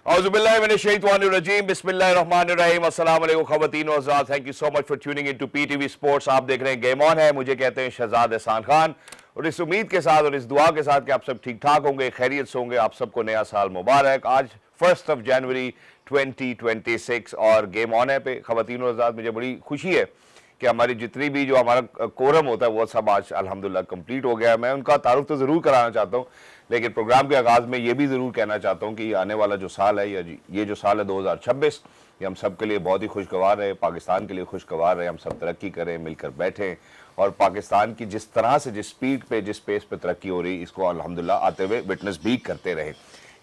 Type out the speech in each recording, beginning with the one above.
औज़ुबिल्लाहिमिनश्शैतानिर्रजीम बिस्मिल्लाहिर्रहमानिर्रहीम अस्सलाम वालेकुम ख़वातीन व हज़रात, thank you so much for tuning in to PTV sports. आप देख रहे हैं गेम ऑन है, मुझे कहते हैं शहजाद एहसान खान, और इस उम्मीद के साथ और इस दुआ के साथ कि आप सब ठीक ठाक होंगे, खैरियत से होंगे। आप सबको नया साल मुबारक। आज 1 जनवरी 2026 और गेम ऑन है पे ख़वातीन व हज़रात, मुझे बड़ी खुशी है कि हमारी जितनी भी जो हमारा कोरम होता है वो सब आज अल्हम्दुलिल्लाह कंप्लीट हो गया है। मैं उनका तारुफ तो ज़रूर कराना चाहता हूँ, लेकिन प्रोग्राम के आगाज़ में ये भी ज़रूर कहना चाहता हूँ कि आने वाला जो साल है, या ये जो साल है 2026, ये हम सब के लिए बहुत ही खुशगवार रहे, पाकिस्तान के लिए खुशगवार रहे। हम सब तरक्की करें, मिलकर बैठें, और पाकिस्तान की जिस तरह से, जिस स्पीड पे, जिस पेस पे तरक्की हो रही, इसको अल्हम्दुलिल्लाह आते हुए विटनेस भी करते रहे।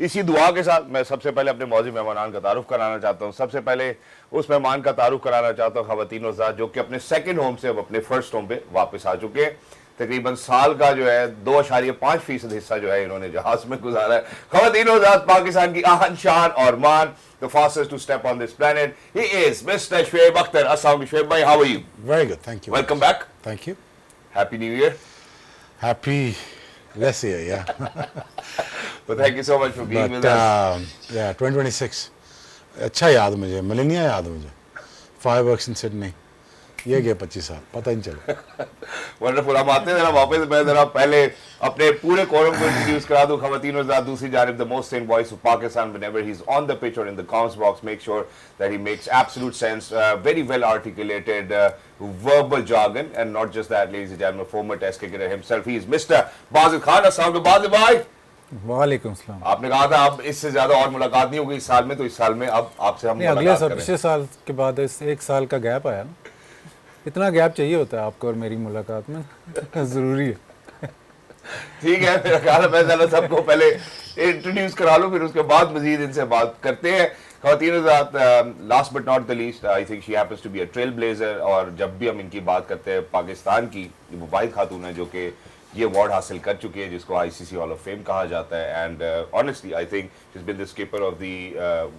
इसी दुआ के साथ मैं सबसे पहले अपने मौजूद मेहमान का तारुफ कराना चाहता हूँ। सबसे पहले उस मेहमान का तारुफ कराना चाहता हूँ ख़वातीन व हज़रात, जो कि अपने सेकंड होम से अब अपने फर्स्ट होम पे वापस आ चुके हैं। तकरीबन साल का जो है 2.5% हिस्सा जो है इन्होंने जहाज में गुजारा है। ख़वातीन व हज़रात, पाकिस्तान की आहन शान और मान, the fastest to step on this planet, he is Mr. Shoaib Akhtar. Assalamu alaikum Shoaib bhai, how are you? Very good, thank you. Welcome back. Thank you. Happy New Year. Happy less year, yeah. Well, thank you so much for being with us. Yeah, 2026. अच्छा याद मुझे, Melania याद मुझे, fireworks in Sydney, ये गए 25 साल, पता ही नहीं चला। वंडरफुल। हम आते हैं जरा वापस, मैं जरा पहले अपने पूरे कोरम को इंट्रोड्यूस करा दूं। ख़वातीन व हज़रात, दूसरी जानिब the most sane voice of Pakistan, whenever he's on the pitch or in the comments box, make sure that he makes absolute sense, very well articulated verbal jargon, and not just that, ladies and gentlemen, former test cricketer himself, he is Mr. Basil Khan. Assalamu alaikum Basil bhai. वालेकुम सलाम। आपने कहा था अब इससे ज्यादा और मुलाकात नहीं होगी इस साल में, तो इस साल में अब आपसे हम अगले साल, पिछले साल के बाद इस एक साल का गैप आया ना, इतना गैप चाहिए होता है आपको और मेरी मुलाकात में, ज़रूरी है। ठीक है, मेरा ख्याल है मैं ज़रा सबको पहले इंट्रोड्यूस करा लूँ, फिर उसके बाद मजीद इनसे बात करते हैं। ख़वातीन व हज़रात, last but not the least, I think she happens to be a trail blazer, और जब भी हम इनकी बात करते हैं, पाकिस्तान की वो वाहिद खातून है जो कि ये अवार्ड हासिल कर चुकी है, जिसको आईसीसी हॉल ऑफ फेम कहा जाता है। And honestly I think she is been the skipper of the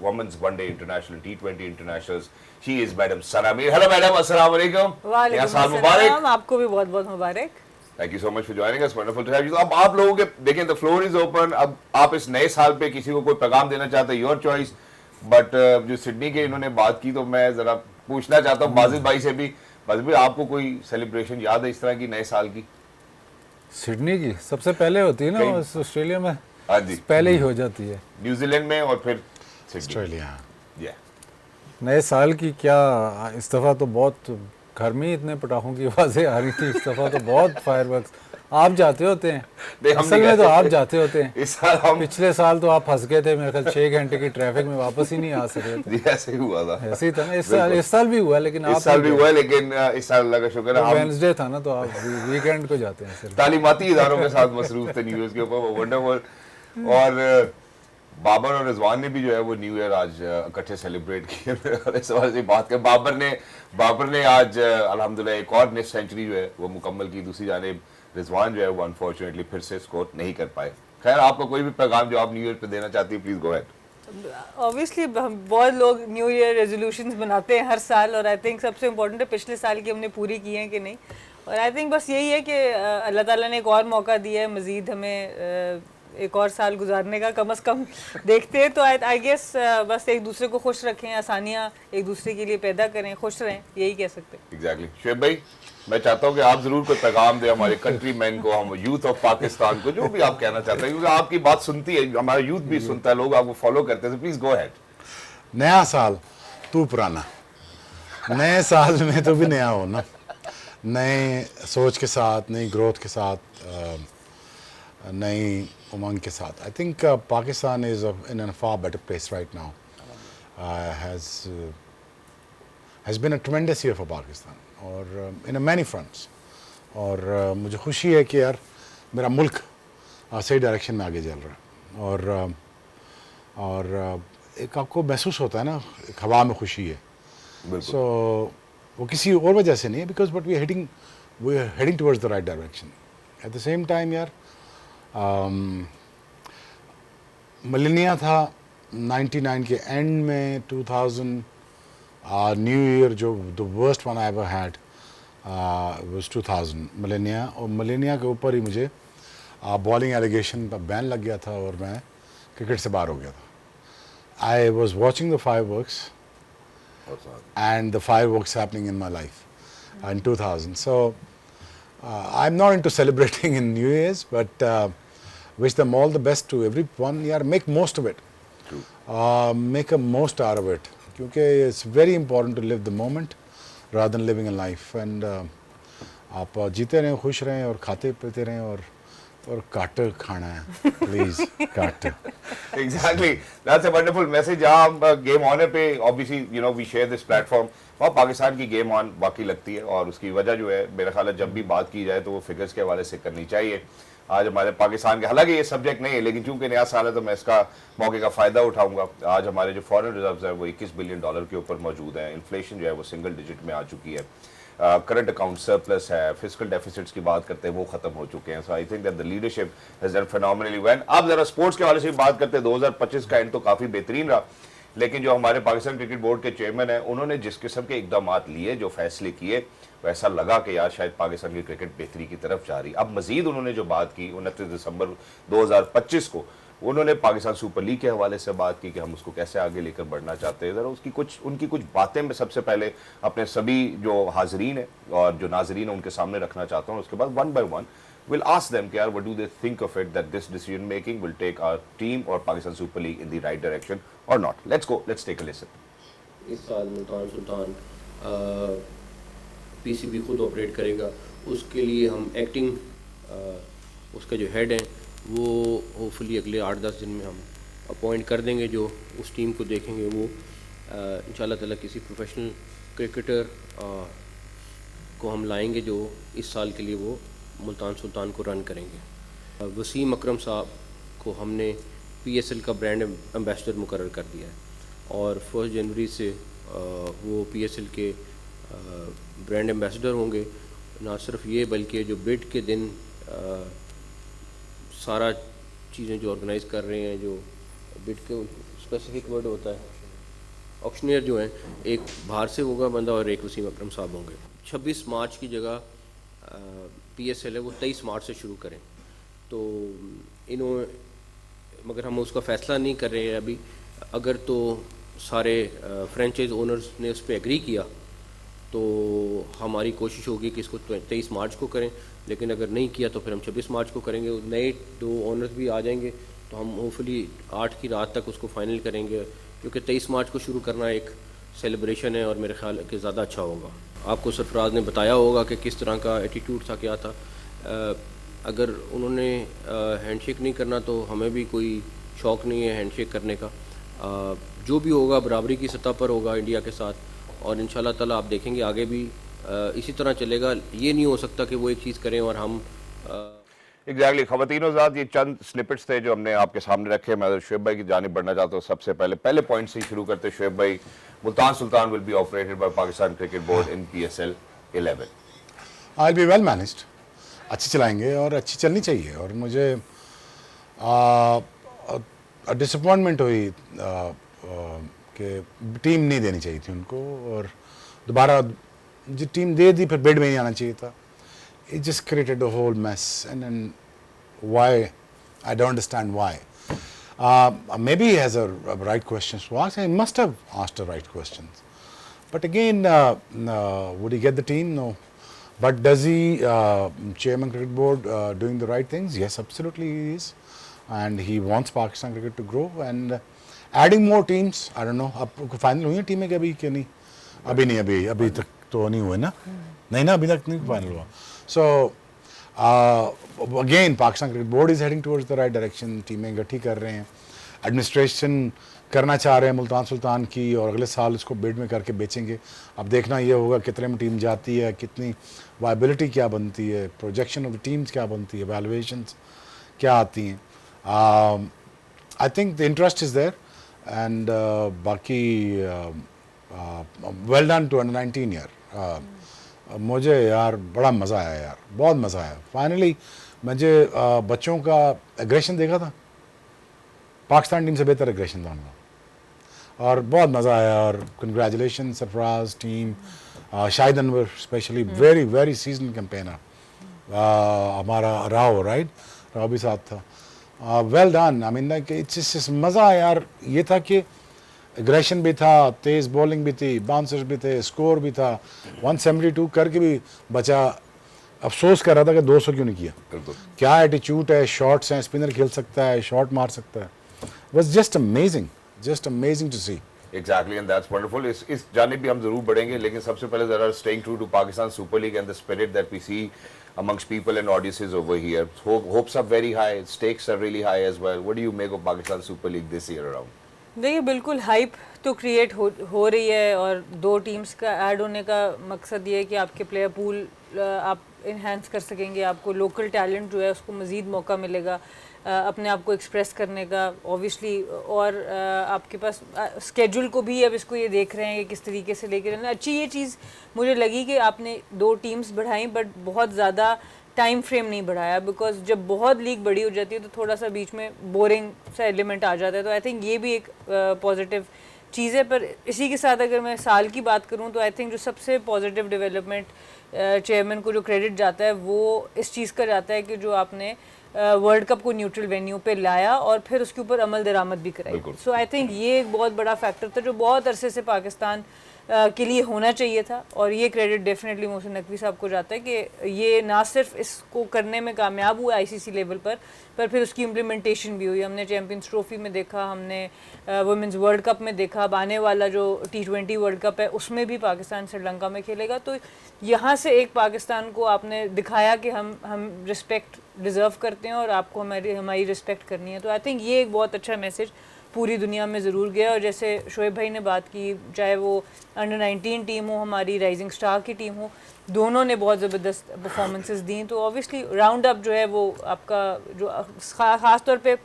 women's one day international, T20 internationals. She is madam Sana Mir. Hello madam, अस्सलाम वालेकुम। नया साल मुबारक। आपको भी बहुत बहुत मुबारक। Thank you so much for joining us, wonderful to have you. अब आप लोगों के देखें, द फ्लोर इज ओपन। अब आप इस नए साल पे किसी को कोई पैगाम देना चाहते हैं, योर चॉइस। बट जो सिडनी के इन्होंने बात की, तो मैं जरा पूछना चाहता हूँ बाजिद भाई से भी। बाजिद भाई, आपको कोई सेलिब्रेशन याद है इस तरह की नए साल की? सिडनी की सबसे पहले होती है ना, ऑस्ट्रेलिया में हाँ जी, पहले ही हो जाती है, न्यूजीलैंड में, और फिर ऑस्ट्रेलिया। नए साल की क्या, इस दफ़ा तो बहुत घर में ही इतने पटाखों की आवाज़ें आ रही थी, इस दफ़ा तो बहुत फायरवर्क्स। आप जाते होते हैं असल में, तो आप जाते होते हैं। इस साल हम, पिछले साल तो आप फंस गए थे मेरे ख्याल 6 घंटे की ट्रैफिक में, वापस ही नहीं आ सके थे। ऐसे ही हुआ था, ऐसे ही था ना। इस साल भी हुआ, लेकिन इस साल भी हुआ, लेकिन इस साल अल्लाह का शुक्र है वेडनेसडे था ना, तो आप वीकेंड को जाते हैं सिर्फ। तालीमाती इदारों के साथ मसरूफ थे न्यू ईयर के ऊपर, वंडरफुल। और बाबर और रिजवान ने भी जो है वो न्यू ईयर आज इकट्ठे सेलिब्रेट किए। इस वजह से बात कर, बाबर ने आज अल्हम्दुलिल्लाह एक और नेक्स्ट सेंचुरी जो है वो मुकम्मल की। दूसरी जानिब रिजवान जो है वो अनफॉर्चुनेटली फिर से स्कोर नहीं कर पाए। खैर, आपका कोई भी पैगाम जो आप न्यू ईयर पे देना चाहती है, प्लीज गो अहेड। ऑब्वियसली बहुत लोग न्यू ईयर रेजोल्यूशंस बनाते हैं हर साल, और आई थिंक सबसे इम्पोर्टेंट है पिछले साल की हमने पूरी की हैं कि नहीं। और आई थिंक बस यही है कि अल्लाह ताला ने एक और मौका दिया है मज़ीद हमें एक और साल गुजारने का, कम से कम देखते हैं। तो आई गेस बस एक दूसरे को खुश रखें, आसानियाँ एक दूसरे के लिए पैदा करें, खुश रहें, यही कह सकते हैं। एग्जैक्टली। शोएब भाई, मैं चाहता हूँ कि आप जरूर कोई पैगाम दें हमारे कंट्री मैन को, हम यूथ ऑफ पाकिस्तान को, जो भी आप कहना चाहते हैं, क्योंकि आपकी बात सुनती है, हमारा यूथ भी सुनता है, लोग आपको फॉलो करते हैं। Please go ahead. नया साल तू पुराना, नए साल में तो भी नया हो ना, नए सोच के साथ, नई ग्रोथ के साथ, नई उमंग के साथ। I think Pakistan is in a far better place right now, has been a tremendous year for Pakistan, और इन मैनी फ्रंट्स। और मुझे खुशी है कि यार मेरा मुल्क सही डायरेक्शन में आगे चल रहा है, और एक आपको महसूस होता है ना, एक हवा में खुशी है। सो वो किसी और वजह से नहीं है, because but we are heading towards the right direction. At the same time यार, मिलेनिया था 99 के एंड में, 2000 न्यू ईयर जो the worst one I ever had was 2000 millennia, और मिलेनिया के ऊपर ही मुझे बॉलिंग एलिगेशन पर बैन लग गया था और मैं क्रिकेट से बाहर हो गया था। I was watching the fireworks and the fireworks happening in my life in 2000. So I'm not into celebrating in New Year's, but wish them all the best to everyone. Yeah, make most of it. Make a most out of it. Because it's very important to live the moment rather than living a life. And आप जीते रहें, खुश रहें और खाते पीते रहें और काट खाना है, प्लीज काट. Exactly. That's a wonderful message. जहाँ हम गेम ऑनर पे obviously you know we share this platform. वहाँ पाकिस्तान की गेम ऑन बाकी लगती है और उसकी वजह जो है मेरा ख्याल है जब भी बात की जाए तो वो फिगर्स के हवाले से करनी चाहिए. आज हमारे पाकिस्तान के, हालांकि ये सब्जेक्ट नहीं है लेकिन चूंकि नया साल है तो मैं इसका मौके का फ़ायदा उठाऊंगा. आज हमारे जो फॉरेन रिजर्व्स हैं वो $21 बिलियन के ऊपर मौजूद हैं. इन्फ्लेशन जो है वो सिंगल डिजिट में आ चुकी है. करंट अकाउंट सरप्लस है. फिजिकल डेफिसिट्स की बात करते हैं वो खत्म हो चुके हैं. So I think that the leadership has done phenomenally well. अब जरा स्पोर्ट्स के हवाले से बात करते हैं. 2025 का एंड तो काफ़ी बेहतरीन रहा, लेकिन जो हमारे पाकिस्तान क्रिकेट बोर्ड के चेयरमैन हैं उन्होंने जिस किस्म के इकदाम लिए, जो फैसले किए, वैसा लगा कि यार शायद पाकिस्तान की क्रिकेट बेहतरी की तरफ जा रही. अब मजीद उन्होंने जो बात की 29 दिसंबर 2025 को, उन्होंने पाकिस्तान सुपर लीग के हवाले से बात की कि हम उसको कैसे आगे लेकर बढ़ना चाहते हैं. ज़रा उनकी कुछ बातें मैं सबसे पहले अपने सभी जो हाजरीन है और जो नाजरीन है उनके सामने रखना चाहता हूँ. उसके बाद one by one we'll ask them यार what do they think of it, that this decision making will take our team or Pakistan Super League in the right direction or not. Let's take a listen. इस साल Multan Sultan PCB खुद operate करेगा. उसके लिए हम acting उसका जो head है वो होपफुली अगले 8-10 दिन में हम अपॉइंट कर देंगे. जो उस टीम को देखेंगे वो इंशाल्लाह ताला किसी प्रोफेशनल क्रिकेटर को हम लाएंगे जो इस साल के लिए वो मुल्तान सुल्तान को रन करेंगे. वसीम अकरम साहब को हमने पीएसएल का ब्रांड एम्बेसडर मुकर्रर कर दिया है और 1 जनवरी से वो पीएसएल के ब्रांड एम्बेसडर होंगे. ना सिर्फ ये बल्कि जो बिड के दिन सारा चीज़ें जो ऑर्गेनाइज़ कर रहे हैं, जो बिड के स्पेसिफिक वर्ड होता है, ऑक्शनियर जो हैं, एक बाहर से होगा बंदा और एक वसीम अकरम साहब होंगे. 26 मार्च की जगह पीएसएल है वो 23 मार्च से शुरू करें. तो इन्होंने, मगर हम उसका फ़ैसला नहीं कर रहे हैं अभी. अगर तो सारे फ्रेंचाइज ओनर्स ने उस पर एग्री किया तो हमारी कोशिश होगी कि इसको 23 मार्च को करें, लेकिन अगर नहीं किया तो फिर हम 26 मार्च को करेंगे. नए 2 ओनर्स भी आ जाएंगे तो हम होपफुली 8 की रात तक उसको फाइनल करेंगे, क्योंकि 23 मार्च को शुरू करना एक सेलिब्रेशन है और मेरे ख्याल है कि ज़्यादा अच्छा होगा. आपको सरफराज ने बताया होगा कि किस तरह का एटीट्यूड था, क्या था. अगर उन्होंने हैंडशेक नहीं करना तो हमें भी कोई शौक़ नहीं है हैंडशेक करने का. जो भी होगा बराबरी की सतह पर होगा इंडिया के साथ, और इंशाल्लाह ताला आप देखेंगे आगे भी इसी तरह चलेगा. ये नहीं हो सकता कि वो एक चीज़ करें और हम एग्जैक्टली. ख़वातीन हज़रात, ये चंद स्निपेट्स थे जो हमने आपके सामने रखे. मैं शुएब भाई की जानिब बढ़ना चाहता हूँ. सबसे पहले पॉइंट से ही शुरू करते. शुएब भाई, Multan Sultan will be operated by Pakistan cricket board in PSL 11. I be well managed. अच्छी चलाएंगे और अच्छी चलनी चाहिए. और मुझे डिसअपॉइंटमेंट हुई कि टीम नहीं देनी चाहिए थी उनको, और दोबारा जो टीम दे दी फिर बिड में नहीं आना चाहिए था. It just created a whole mess, and why, I don't understand why. Maybe he has a right questions to ask. He must have asked the right questions. But again, would he get the team? No. But does he, Chairman Cricket Board, doing the right things? Yes, absolutely he is. And he wants Pakistan cricket to grow. And adding more teams, I don't know. अब final हुई है टीमें क्या अभी क्या नहीं? अभी नहीं, अभी तक तो नहीं हुए ना. नहीं ना, अभी तक नहीं फाइनल हुआ. So again, Pakistan Cricket Board is heading towards the right direction. टीमें गठी कर रहे हैं, एडमिनिस्ट्रेशन करना चाह रहे हैं मुल्तान सुल्तान की, और अगले साल इसको बिड में करके बेचेंगे. अब देखना ये होगा कितने में टीम जाती है, कितनी वायबिलिटी क्या बनती है, प्रोजेक्शन ऑफ द टीम्स क्या बनती है, वैल्यूएशंस क्या आती हैं. I think the interest is there, and बाकी वेल डन टू अंडर 19 यार. मुझे यार बड़ा मज़ा आया यार, बहुत मज़ा आया. फाइनली मुझे बच्चों का एग्रेशन देखा था, पाकिस्तान टीम से बेहतर एग्रेशन था उनका, और बहुत मज़ा आया. और congratulation Sarfaraz team, Shahid Anwar specially, very very season campaigner. हमारा राव, राइट, राव भी साथ था. Well done. I mean like it's मज़ा आया यार. ये था कि एग्रेशन भी था, तेज बॉलिंग भी थी, बाउंसर्स भी थे, स्कोर भी था, 172 करके भी बचा अफसोस कर रहा था कि 200 क्यों नहीं किया। बिल्कुल। क्या एटीट्यूड है, शॉट्स हैं, स्पिनर खेल सकता है, शॉट मार सकता है। Was just amazing to see. Exactly, and that's wonderful. इस जानिब भी हम जरूर बढ़ेंगे, लेकिन सबसे पहले जरा staying true to Pakistan Super League and the spirit that we see amongst people and audiences over here. Hopes are very high, stakes are really high as well. What do you make of Pakistan Super League this year around? देखिए बिल्कुल hype तो create हो रही है, और दो teams का add होने का मकसद ये है कि आपके प्लेयर पूल आप इन्हेंस कर सकेंगे, आपको लोकल टैलेंट जो है उसको मज़ीद मौका मिलेगा अपने आप को एक्सप्रेस करने का ऑब्वियसली, और आपके पास स्केड्यूल को भी अब इसको ये देख रहे हैं कि किस तरीके से लेकर रहना। अच्छी ये चीज़ मुझे लगी कि आपने दो टीम्स बढ़ाई, बट बहुत ज़्यादा टाइम फ्रेम नहीं बढ़ाया, बिकॉज जब बहुत लीग बड़ी हो जाती है तो थोड़ा सा बीच में बोरिंग सा एलिमेंट आ जाता है। तो आई थिंक ये भी एक पॉजिटिव चीज़ है। पर इसी के साथ अगर मैं साल की बात करूं तो आई थिंक जो सबसे पॉजिटिव डेवलपमेंट चेयरमैन को जो क्रेडिट जाता है वो इस चीज़ का जाता है कि जो आपने वर्ल्ड कप को न्यूट्रल वेन्यू पे लाया और फिर उसके ऊपर अमल दरामद भी कराई। सो आई थिंक ये एक बहुत बड़ा फैक्टर था जो बहुत अरसे से पाकिस्तान के लिए होना चाहिए था, और ये क्रेडिट डेफिनेटली मोहसिन नकवी साहब को जाता है कि ये ना सिर्फ इसको करने में कामयाब हुआ आईसीसी लेवल पर फिर उसकी इम्प्लीमेंटेशन भी हुई। हमने चैम्पियंस ट्रॉफी में देखा, हमने वुमेंस वर्ल्ड कप में देखा, अब आने वाला जो T20 वर्ल्ड कप है उसमें भी पाकिस्तान श्रीलंका में खेलेगा। तो यहाँ से एक पाकिस्तान को आपने दिखाया कि हम रिस्पेक्ट डिज़र्व करते हैं और आपको हमारी रिस्पेक्ट करनी है। तो आई थिंक ये एक बहुत अच्छा मैसेज पूरी दुनिया में ज़रूर गया। और जैसे शोएब भाई ने बात की, चाहे वो अंडर 19 टीम हो, हमारी राइजिंग स्टार की टीम हो, दोनों ने बहुत ज़बरदस्त परफॉर्मेंसेस दी। तो ऑब्वियसली राउंड अप जो है वो आपका जो ख़ास तौर पे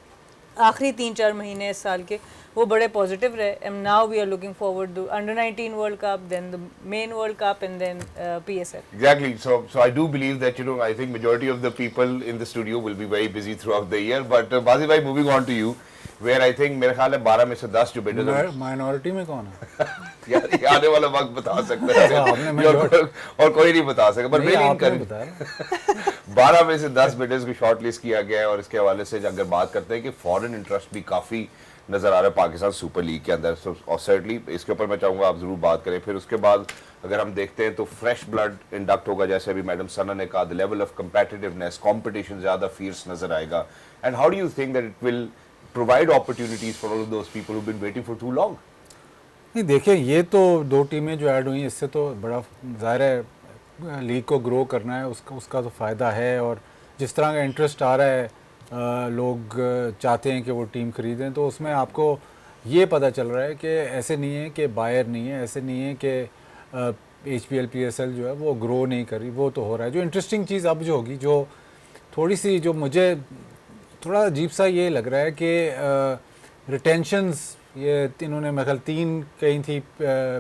आखिरी 3-4 महीने इस साल के वो बड़े पॉजिटिव रहे। And now we are looking forward the under 19 world cup, then the men world cup and then PSL. Exactly. So I do believe that I think majority of the people in the studio will be very busy throughout the year. But Bazi bhai, moving on to you, where I think मेरे ख्याल है 12 में से 10 जो बेटे minority में कौन है? यार ये आने वाला वक्त बता सकता है और कोई नहीं बता सकता, पर मैं नहीं कर 12 में से 10 बेटेस को शॉर्ट लिस्ट किया गया है। और इसके हवाले से अगर बात करते हैं कि फॉरेन इंटरेस्ट भी काफ़ी नज़र आ रहा है पाकिस्तान सुपर लीग के अंदर, और सर्टली इसके ऊपर मैं चाहूँगा आप ज़रूर बात करें। फिर उसके बाद अगर हम देखते हैं तो फ्रेश ब्लड इंडक्ट होगा, जैसे अभी मैडम सना ने कहा, द लेवल ऑफ कम्पेटिटिवनेस, कॉम्पिटिशन ज़्यादा फियर्स नज़र आएगा। And how do you think that it will provide opportunities for all of those people who've been waiting for too long? नहीं, देखिए ये तो दो टीमें जो ऐड हुई हैं इससे तो बड़ा ज़ाहिर है लीग को ग्रो करना है, उसका तो फ़ायदा है। और जिस तरह का इंटरेस्ट आ रहा है, लोग चाहते हैं कि वो टीम ख़रीदें, तो उसमें आपको ये पता चल रहा है कि ऐसे नहीं है कि बायर नहीं है, ऐसे नहीं है कि HPL PSL जो है वो ग्रो नहीं कर रही, वो तो हो रहा है। जो इंटरेस्टिंग चीज़ अब जो होगी, जो थोड़ी सी जो मुझे थोड़ा अजीब सा ये लग रहा है कि रिटेंशंस, ये इन्होंने मेरे ख्याल 3 कही थी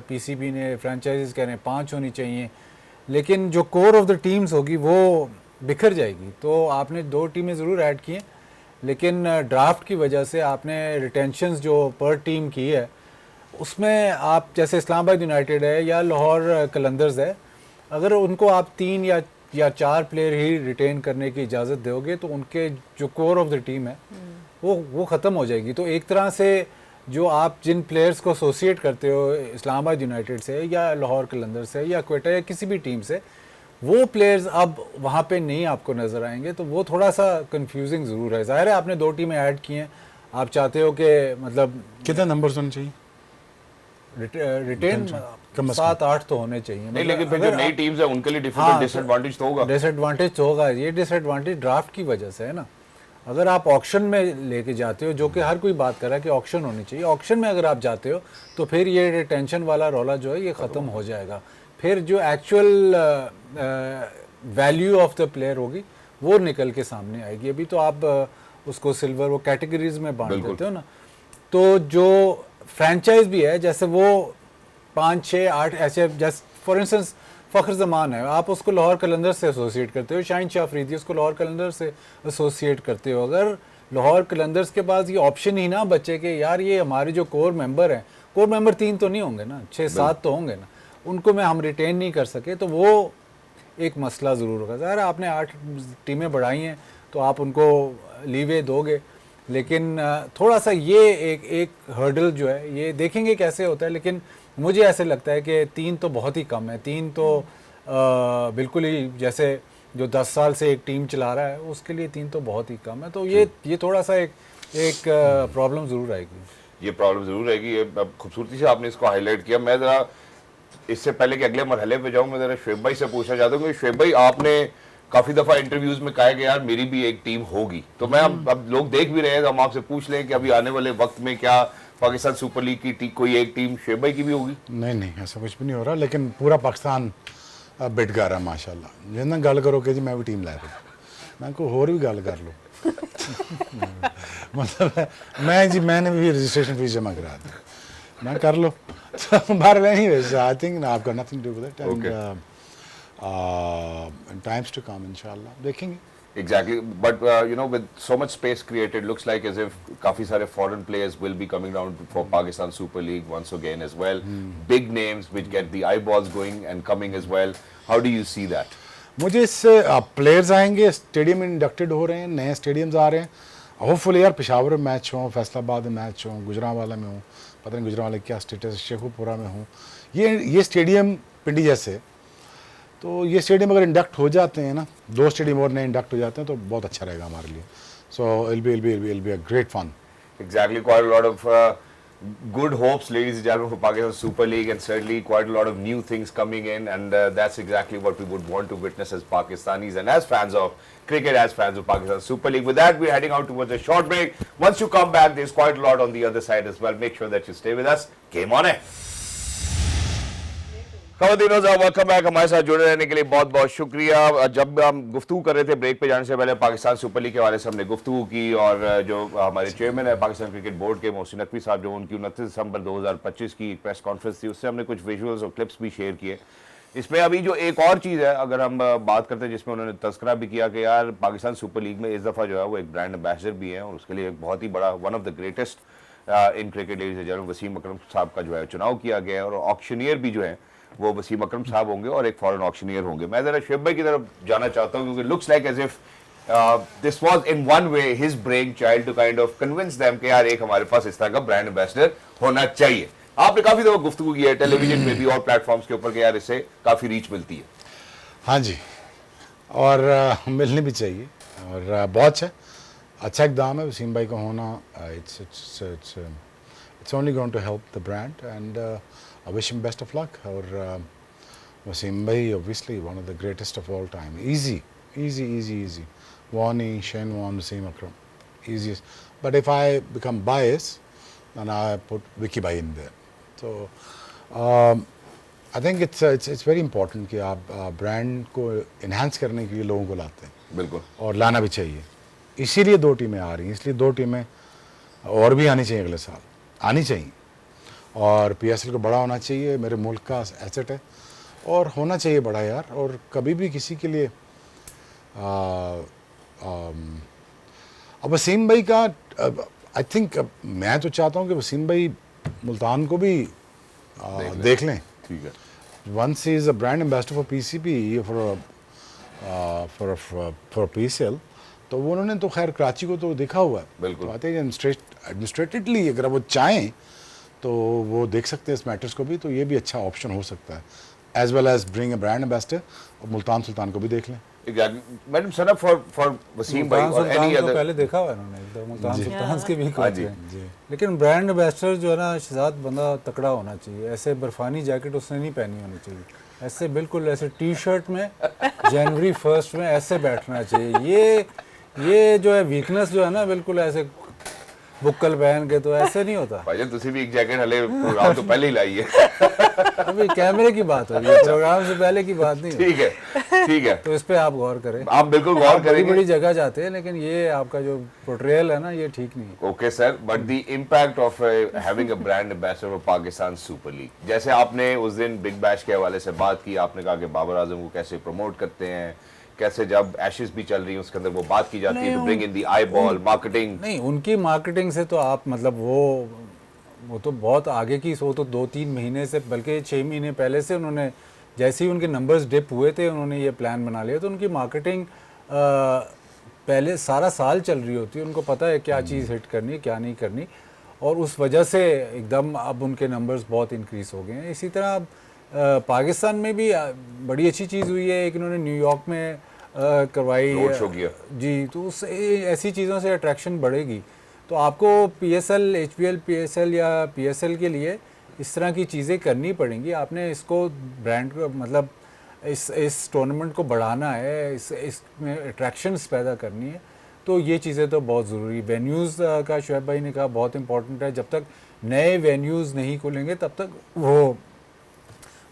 PCB ने, फ्रेंचाइजीज कह रहे हैं 5 होनी चाहिए, लेकिन जो कोर ऑफ द टीम्स होगी वो बिखर जाएगी। तो आपने 2 टीमें ज़रूर ऐड की हैं, लेकिन ड्राफ्ट की वजह से आपने रिटेंशंस जो पर टीम की है उसमें आप जैसे इस्लामाबाद यूनाइटेड है या लाहौर कलंदर्स है, अगर उनको आप 3 या 4 प्लेयर ही रिटेन करने की इजाज़त दोगे तो उनके जो कोर ऑफ द टीम है वो ख़त्म हो जाएगी। तो एक तरह से जो आप जिन प्लेयर्स को एसोसिएट करते हो इस्लामाबाद यूनाइटेड से या लाहौर कलंदर से या क्वेटा या किसी भी टीम से, वो प्लेयर्स अब वहाँ पे नहीं आपको नज़र आएंगे। तो वो थोड़ा सा कंफ्यूजिंग ज़रूर है। ज़ाहिर है आपने 2 टीमें ऐड की हैं, आप चाहते हो कि मतलब कितने नंबर्स होने चाहिए? रिटेन 7-8 तो होने चाहिए। नहीं, लेकिन फिर जो नई टीम्स है उनके लिए डिसएडवांटेज तो होगा। डिसएडवांटेज तो होगा। ये डिसएडवांटेज ड्राफ्ट की वजह से है ना। अगर आप ऑक्शन में लेके जाते हो, जो कि हर कोई बात कर रहा है कि ऑक्शन होनी चाहिए, ऑक्शन में अगर आप जाते हो तो फिर ये रिटेंशन वाला रौला जो है ये ख़त्म हो जाएगा। फिर जो actual value of the player होगी वो निकल के सामने आएगी। अभी तो आप उसको सिल्वर वो कैटेगरीज में बांट देते हो ना। तो जो फ्रेंचाइज भी है, जैसे वो 5, 6, 8 ऐसे, जैसे फॉर इंस्टेंस फ़ख्र ज़मान है, आप उसको लाहौर कलंदर से एसोसिएट करते हो, शाहीन शाह अफरीदी उसको लाहौर कलंदर से एसोसिएट करते हो। अगर लाहौर कलंदर्स के पास ये ऑप्शन ही ना बचे कि यार ये हमारे जो कोर मेंबर हैं, कोर मेंबर 3 तो नहीं होंगे ना, 6-7 तो होंगे ना, उनको में हम रिटेन नहीं कर सके, तो वो एक मसला ज़रूर होगा। ज़ाहिर आपने 8 टीमें बढ़ाई हैं तो आप उनको लीवे दोगे, लेकिन थोड़ा सा ये एक हर्डल जो है ये देखेंगे कैसे होता है, लेकिन मुझे ऐसे लगता है कि 3 तो बहुत ही कम है। 3 तो बिल्कुल ही जैसे जो 10 साल से एक टीम चला रहा है उसके लिए 3 तो बहुत ही कम है। तो ये थोड़ा सा एक प्रॉब्लम ज़रूर आएगी। ये प्रॉब्लम जरूर रहेगी। ये अब खूबसूरती से आपने इसको हाईलाइट किया। मैं ज़रा इससे पहले कि अगले मरहले पे जाऊँ, मैं ज़रा शुएब भाई से पूछना चाहता हूँ कि शुएब भाई, आपने काफ़ी दफ़ा इंटरव्यूज़ में कहा कि यार मेरी भी एक टीम होगी, तो मैं अब लोग देख भी रहे हैं तो हम आपसे पूछ लें कि अभी आने वाले वक्त में क्या पाकिस्तान सुपर लीग की कोई एक टीम शुएब भाई की भी होगी? नहीं, ऐसा कुछ भी नहीं हो रहा, लेकिन पूरा पाकिस्तान बिट गा रहा है माशाल्लाह। जिन्ना गल करो कि जी मैं भी टीम लै रहा, मैं को होर भी गल कर लो। मतलब मैंने भी रजिस्ट्रेशन फीस जमा करा दी, मैं कर लो। तो बाहर एनीवेज आई थिंक आपका nothing to do with it, and times to come इंशाल्लाह देखेंगे। Exactly, but you know, with so much space created, looks like as if काफी सारे foreign players will be coming down for Pakistan Super League once again as well. Big names which get the eyeballs going and coming as well. How do you see that? मुझे इससे players आएंगे, stadium inducted हो रहे हैं, नए stadiums आ रहे हैं। Hopefully यार पेशावर में मैच हो, फैसलाबाद में मैच हो, गुजरांवाला में हो, पता नहीं गुजरांवाला क्या स्टेटस, शेखुपुरा में हो, ये स्टेडियम पिंडी जैसे। तो ये स्टेडियम अगर इंडक्ट हो जाते हैं ना, 2 स्टेडियम और नए इंडक्ट हो जाते हैं तो बहुत अच्छा रहेगा हमारे लिए। So it'll be a great fun. Exactly, quite a lot of good hopes, ladies and gentlemen, for Pakistan Super League, and certainly quite a lot of new things coming in, and that's exactly what we would want to witness as Pakistanis and as fans of cricket, as fans of Pakistan Super League. With that, we're heading out towards a short break. Once you come back, there's quite a lot on the other side as well. Make sure that you stay with us. Game on it. ख़वातीन साहब, welcome back. हमारे साथ जुड़े रहने के लिए बहुत बहुत शुक्रिया। जब हम गुफ्तगू कर रहे थे ब्रेक पे जाने से पहले पाकिस्तान सुपर लीग के हवाले से हमने गुफ्तगू की, और जो हमारे चेयरमैन है पाकिस्तान क्रिकेट बोर्ड के मोहसिन नकवी साहब, जो उनकी 29 दिसंबर 2025 की एक प्रेस कॉन्फ्रेंस थी, उससे हमने कुछ विजुअल्स और क्लिप्स भी शेयर किए। इसमें अभी जो एक और चीज़ है अगर हम बात करते हैं, जिसमें उन्होंने तस्करा भी किया कि यार पाकिस्तान सुपर लीग में इस दफ़ा जो है वो एक ब्रांड एम्बेसडर भी है, और उसके लिए एक बहुत ही बड़ा one of the greatest in cricket ladies and gentleman Wasim Akram साहब का जो है चुनाव किया गया है, और ऑक्शनियर भी जो है वो वसीम अकरम साहब होंगे और एक फॉरेन ऑक्शनियर होंगे। मैं ज़रा शुएब भाई की तरफ जाना चाहता हूँ, क्योंकि looks like as if this was in one way his brainchild to kind of convince them कि यार एक हमारे पास इस तरह का ब्रांड एम्बेसडर होना चाहिए। आपने काफ़ी दफ़ा गुफ्तगू की है टेलीविजन में भी और प्लेटफॉर्म्स के ऊपर कि यार इससे काफ़ी रीच मिलती है। हाँ जी, और मिलनी भी चाहिए, और बहुत अच्छा इकदाम है वसीम भाई का होना। It's only going to help the brand, and I wish him best of luck. और Wasim bhai, obviously one of the greatest of all time. Easy. Wani, Shane Warne, Wasim Akram, easiest. But if I become biased, then I put Vicky bhai in there. So I think it's very important कि आप brand को enhance करने के लिए लोगों को लाते हैं। बिल्कुल, और लाना भी चाहिए। इसीलिए 2 टीमें आ रही हैं, इसलिए 2 टीमें और भी आनी चाहिए, अगले साल आनी चाहिए। और PSL को बड़ा होना चाहिए, मेरे मुल्क का एसेट है और होना चाहिए बड़ा यार। और कभी भी किसी के लिए अब वसीम भाई का आई थिंक मैं तो चाहता हूँ कि वसीम भाई मुल्तान को भी देख लें। ठीक है। Once he is a brand ambassador for PCB for PSL, तो वो उन्होंने तो खैर कराची को तो देखा हुआ है। बिल्कुल। बात है एडमिनिस्ट्रेटिवली अगर वो चाहें तो वो देख सकते हैं इस मैटर्स को भी, तो ये भी अच्छा ऑप्शन हो सकता है, as well as bring a brand ambassador. और मुल्तान सुल्तान को भी देख लें। मैडम सर, फॉर वसीम भाई और एनी अदर, पहले देखा हुआ है इन्होंने मुल्तान सुल्तान के भी हाँ कोच हैं। लेकिन ब्रांड एम्बेसडर जो है ना शहजाद, बंदा तकड़ा होना चाहिए। ऐसे बर्फानी जैकेट उसने नहीं पहनी होनी चाहिए, ऐसे बिल्कुल ऐसे टी-शर्ट में जनवरी 1 में ऐसे बैठना चाहिए। ये जो है वीकनेस जो है ना, बिल्कुल ऐसे बुक्कल पहन के तो ऐसे नहीं होता। भाईजान तुसी भी एक जैकेट हले प्रोग्राम तो पहले ही लाई है। अभी कैमरे की बात हो रही है, प्रोग्राम से पहले की बात नहीं। ठीक है। तो इस पे आप गौर करें। आप बिल्कुल गौर करेंगे। बड़ी जगह जाते हैं, लेकिन ये आपका जो पोर्ट्रेयल है ना, ये ठीक नहीं है। Okay sir, but the impact of having a brand ambassador for Pakistan super league, जैसे आपने उस दिन बिग बैश के हवाले से बात की, आपने कहा कि बाबर आजम को कैसे प्रमोट करते हैं, कैसे जब एशेस भी चल रही है उसके अंदर वो बात की जाती है to bring in the eyeball marketing. नहीं, उनकी मार्केटिंग से तो आप मतलब वो तो बहुत आगे की, सो तो 2-3 महीने से, बल्कि 6 महीने पहले से उन्होंने, जैसे ही उनके नंबर्स डिप हुए थे, उन्होंने ये प्लान बना लिया। तो उनकी मार्केटिंग पहले सारा साल चल रही होती है, उनको पता है क्या चीज़ हिट करनी है क्या नहीं करनी, और उस वजह से एकदम अब उनके नंबर्स बहुत इंक्रीज हो गए हैं। इसी तरह अब पाकिस्तान में भी बड़ी अच्छी चीज़ हुई है कि इन्होंने न्यूयॉर्क में करवाई रोड शो किया। जी, तो उससे ऐसी चीज़ों से अट्रैक्शन बढ़ेगी। तो आपको PSL, HBL, PSL या PSL के लिए इस तरह की चीज़ें करनी पड़ेंगी। आपने इसको ब्रांड को मतलब इस टूर्नामेंट को बढ़ाना है, इसमें अट्रैक्शंस पैदा करनी है, तो ये चीज़ें तो बहुत ज़रूरी। वेन्यूज़ का शोएब भाई ने कहा बहुत इंपॉर्टेंट है। जब तक नए वेन्यूज़ नहीं खुलेंगे तब तक वो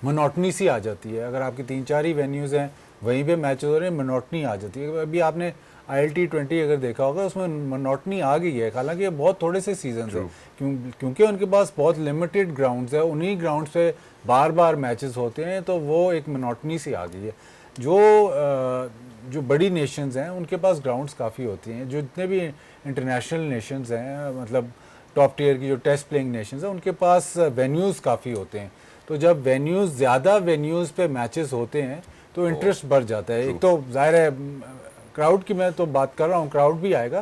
मोनोटनी सी आ जाती है। अगर आपके 3-4 ही वेन्यूज़ हैं, वहीं पे मैचेस हो रहे हैं, मोनोटनी आ जाती है। अभी आपने ILT20 अगर देखा होगा, उसमें मोनोटनी आ गई है। हालांकि ये बहुत थोड़े से सीजन्स हैं, क्योंकि उनके पास बहुत लिमिटेड ग्राउंड्स है, उन्हीं ग्राउंड्स पे बार बार मैचेस होते हैं, तो वो एक मोनोटनी सी आ गई है। जो बड़ी नेशंस हैं उनके पास ग्राउंड्स काफ़ी होती हैं। जो जितने भी इंटरनेशनल नेशंस हैं, मतलब टॉप टियर की जो टेस्ट प्लेइंग नेशंस हैं, उनके पास वेन्यूज़ काफ़ी होते हैं। तो जब ज़्यादा वेन्यूज़ पे मैचेस होते हैं तो इंटरेस्ट बढ़ जाता है। एक तो जाहिर है क्राउड की मैं तो बात कर रहा हूँ, क्राउड भी आएगा,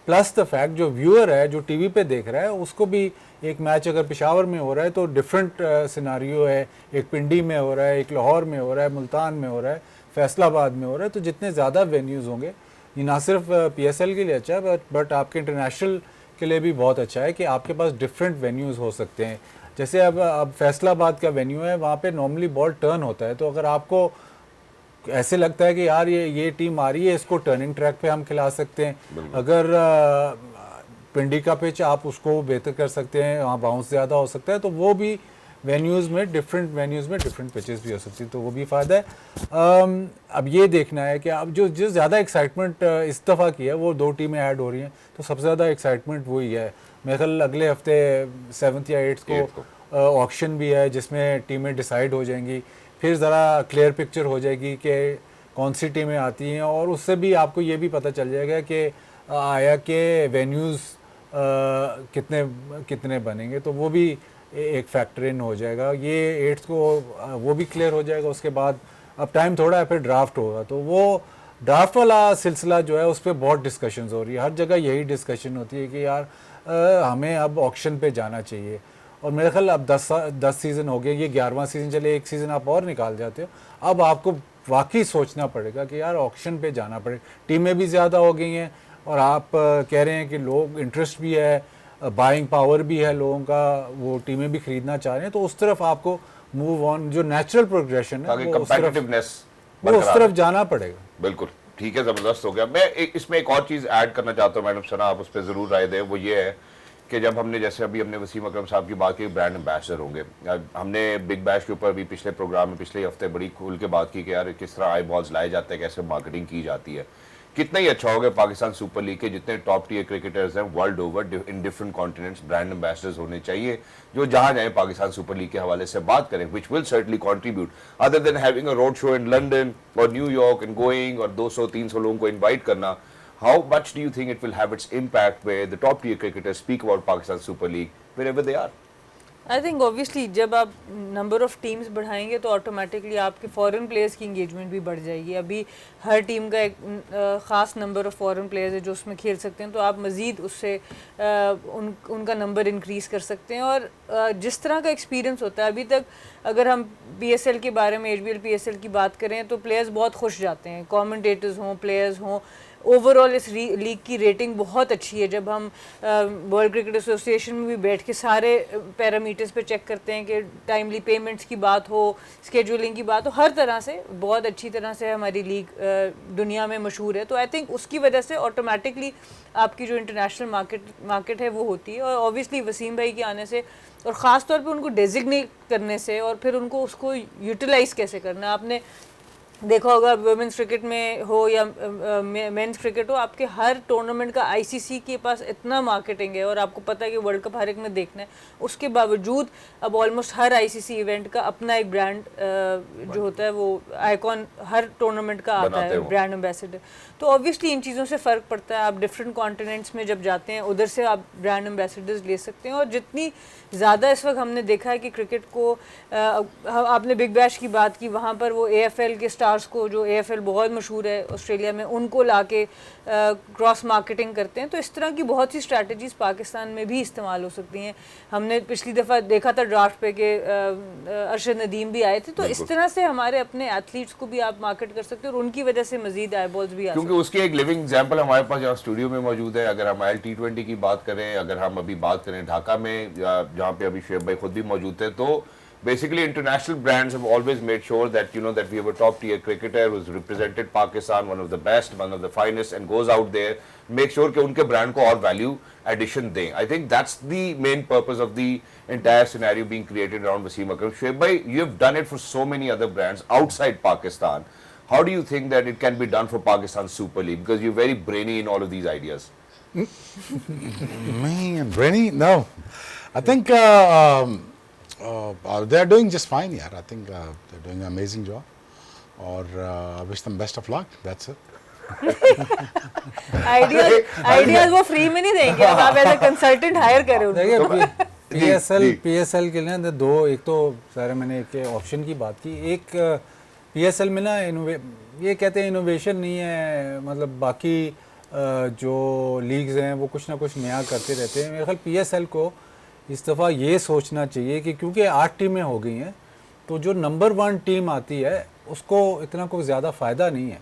प्लस द फैक्ट जो व्यूअर है जो टीवी पे देख रहा है उसको भी एक मैच अगर पेशावर में हो रहा है तो डिफरेंट सिनारियो है, एक पिंडी में हो रहा है, एक लाहौर में हो रहा है, मुल्तान में हो रहा है, फैसलाबाद में हो रहा है। तो जितने ज़्यादा वेन्यूज़ होंगे, ये ना सिर्फ PSL के लिए अच्छा है बट आपके इंटरनेशनल के लिए भी बहुत अच्छा है कि आपके पास डिफरेंट वेन्यूज़ हो सकते हैं। जैसे अब फैसलाबाद का वेन्यू है, वहाँ पे नॉर्मली बॉल टर्न होता है, तो अगर आपको ऐसे लगता है कि यार ये टीम आ रही है, इसको टर्निंग ट्रैक पे हम खिला सकते हैं। अगर पिंडी का पिच आप उसको बेहतर कर सकते हैं, वहाँ बाउंस ज़्यादा हो सकता है, तो वो भी डिफरेंट वेन्यूज़ में डिफरेंट पिचेस भी हो सकती है, तो वो भी फ़ायदा है। अब ये देखना है कि अब जो ज़्यादा एक्साइटमेंट इस दफ़ा की है वो 2 टीमें ऐड हो रही हैं, तो सबसे ज़्यादा एक्साइटमेंट वही है। मेरे ख्याल अगले हफ्ते 7 या 8 को ऑक्शन भी है जिसमें टीमें डिसाइड हो जाएंगी, फिर ज़रा क्लियर पिक्चर हो जाएगी कि कौन सी टीमें आती हैं, और उससे भी आपको ये भी पता चल जाएगा कि आया के वेन्यूज़ कितने बनेंगे, तो वो भी एक फैक्टर इन हो जाएगा। ये 8 को वो भी क्लियर हो जाएगा। उसके बाद अब टाइम थोड़ा है, फिर ड्राफ्ट होगा, तो वो ड्राफ्ट वाला सिलसिला जो है उस पर बहुत डिस्कशंस हो रही है। हर जगह यही डिस्कशन होती है कि यार हमें अब ऑक्शन पे जाना चाहिए। और मेरे ख्याल अब 10 सीज़न हो गए, ये 11वां सीज़न चले, एक सीज़न आप और निकाल जाते हो। अब आपको वाकई सोचना पड़ेगा कि यार ऑक्शन पे जाना पड़ेगा। टीमें भी ज़्यादा हो गई हैं और आप कह रहे हैं कि लोग इंटरेस्ट भी है, बाइंग पावर भी है लोगों का, वो टीमें भी खरीदना चाह रहे हैं, तो उस तरफ आपको मूव ऑन, जो नेचुरल प्रोग्रेशन है वो उस तरफ जाना पड़ेगा। बिल्कुल ठीक है, जबरदस्त हो गया। मैं इसमें एक और चीज ऐड करना चाहता हूँ मैडम सना, आप उस पर जरूर राय दें। वो ये है कि जब हमने जैसे अभी हमने वसीम अकरम साहब की बात की, ब्रांड एम्बेसडर होंगे, हमने बिग बैश के ऊपर भी पिछले प्रोग्राम में पिछले हफ्ते बड़ी खुल के बात की कि यार किस तरह आई बॉल्स लाए जाते हैं, कैसे मार्केटिंग की जाती है। कितना ही अच्छा होगा पाकिस्तान सुपर लीग के जितने टॉप टियर क्रिकेटर्स हैं world over in different continents, brand ambassadors होने चाहिए जो जहां जाए पाकिस्तान सुपर लीग के हवाले से बात करें, which will certainly contribute other than having a road show in London और न्यूयॉर्क एंड गोइंग और 200-300 लोगों को इन्वाइट करना। How much do you think it will have its impact where the top tier cricketers speak about Pakistan Super League wherever they are? I think obviously जब आप number of teams बढ़ाएंगे तो automatically आपके foreign players की engagement भी बढ़ जाएगी। अभी हर टीम का एक ख़ास नंबर ऑफ़ फॉरेन प्लेयर्स है जो उसमें खेल सकते हैं, तो आप मज़ीद उससे उनका नंबर इंक्रीज़ कर सकते हैं। और जिस तरह का एक्सपीरियंस होता है अभी तक, अगर हम PSL के बारे में, HBL PSL की बात करें, तो प्लेयर्स बहुत खुश जाते हैं, कमेंटेटर्स हों, प्लेयर्स हों। ओवरऑल इस लीग की रेटिंग बहुत अच्छी है। जब हम वर्ल्ड क्रिकेट एसोसिएशन में भी बैठ के सारे पैरामीटर्स पे चेक करते हैं कि टाइमली पेमेंट्स की बात हो, स्केजुलिंग की बात हो, हर तरह से बहुत अच्छी तरह से हमारी लीग दुनिया में मशहूर है। तो आई थिंक उसकी वजह से ऑटोमेटिकली आपकी जो इंटरनेशनल मार्केट है वो होती है। और ऑब्वियसली वसीम भाई के आने से और ख़ास तौर पे उनको डेजिग्नेट करने से और फिर उनको उसको यूटिलाइज़ कैसे करना, आपने देखा होगा वुमेंस क्रिकेट में हो या मेंस क्रिकेट हो, आपके हर टूर्नामेंट का ICC के पास इतना मार्केटिंग है और आपको पता है कि वर्ल्ड कप हर एक में देखना है। उसके बावजूद अब ऑलमोस्ट हर ICC इवेंट का अपना एक ब्रांड जो होता है वो आइकॉन हर टूर्नामेंट का आता है, ब्रांड एम्बेसडर। तो ऑब्वियसली इन चीज़ों से फ़र्क पड़ता है। आप डिफरेंट कॉन्टिनेंट्स में जब जाते हैं उधर से आप ब्रांड एम्बेसडर्स ले सकते हैं। और जितनी ज़्यादा इस वक्त हमने देखा है कि क्रिकेट को आपने बिग बैश की बात की, वहाँ पर वो AFL के स्टार स्टार्स को जो AFL बहुत मशहूर है ऑस्ट्रेलिया में, उनको लाके क्रॉस मार्केटिंग करते हैं। तो इस तरह की बहुत सी स्ट्रैटेजीज पाकिस्तान में भी इस्तेमाल हो सकती हैं। हमने पिछली दफ़ा देखा था ड्राफ्ट पे कि अरशद नदीम भी आए थे। तो इस तरह से हमारे अपने एथलीट्स को भी आप मार्केट कर सकते हो और उनकी वजह से मजीद आईबॉल्स भी आ सकते हैं। क्योंकि उसकी एक लिविंग एग्जांपल हमारे पास यहाँ स्टूडियो में मौजूद है। अगर हम IL-T20 की बात करें, अगर हम अभी बात करें ढाका में जहाँ पे अभी शुएब भाई खुद भी मौजूद थे, तो basically international brands have always made sure that that we have a top tier cricketer who's represented Pakistan, one of the best, one of the finest, and goes out there, make sure कि उनके brand को और value addition दें. I think that's the main purpose of the entire scenario being created around Wasim Akram. Shoaib bhai, you have done it for so many other brands outside Pakistan. How do you think that it can be done for Pakistan Super League? Because you're very brainy in all of these ideas. Me brainy? No, I think they are doing just fine, yaar. I think they're doing an amazing job. और I wish them best of luck. That's it. Ideas वो free में नहीं देंगे, अब आप as consultant hire करें उनको। देखिए PSL के लिए दो, एक तो सारे मैंने एक ऑप्शन की बात की, एक PSL में ना ये कहते हैं इनोवेशन नहीं है, मतलब बाकी जो लीग्स हैं वो कुछ ना कुछ नया करते रहते हैं। मेरे ख्याल PSL को इस दफ़ा ये सोचना चाहिए कि क्योंकि 8 टीमें हो गई हैं, तो जो नंबर 1 टीम आती है उसको इतना कोई ज़्यादा फ़ायदा नहीं है।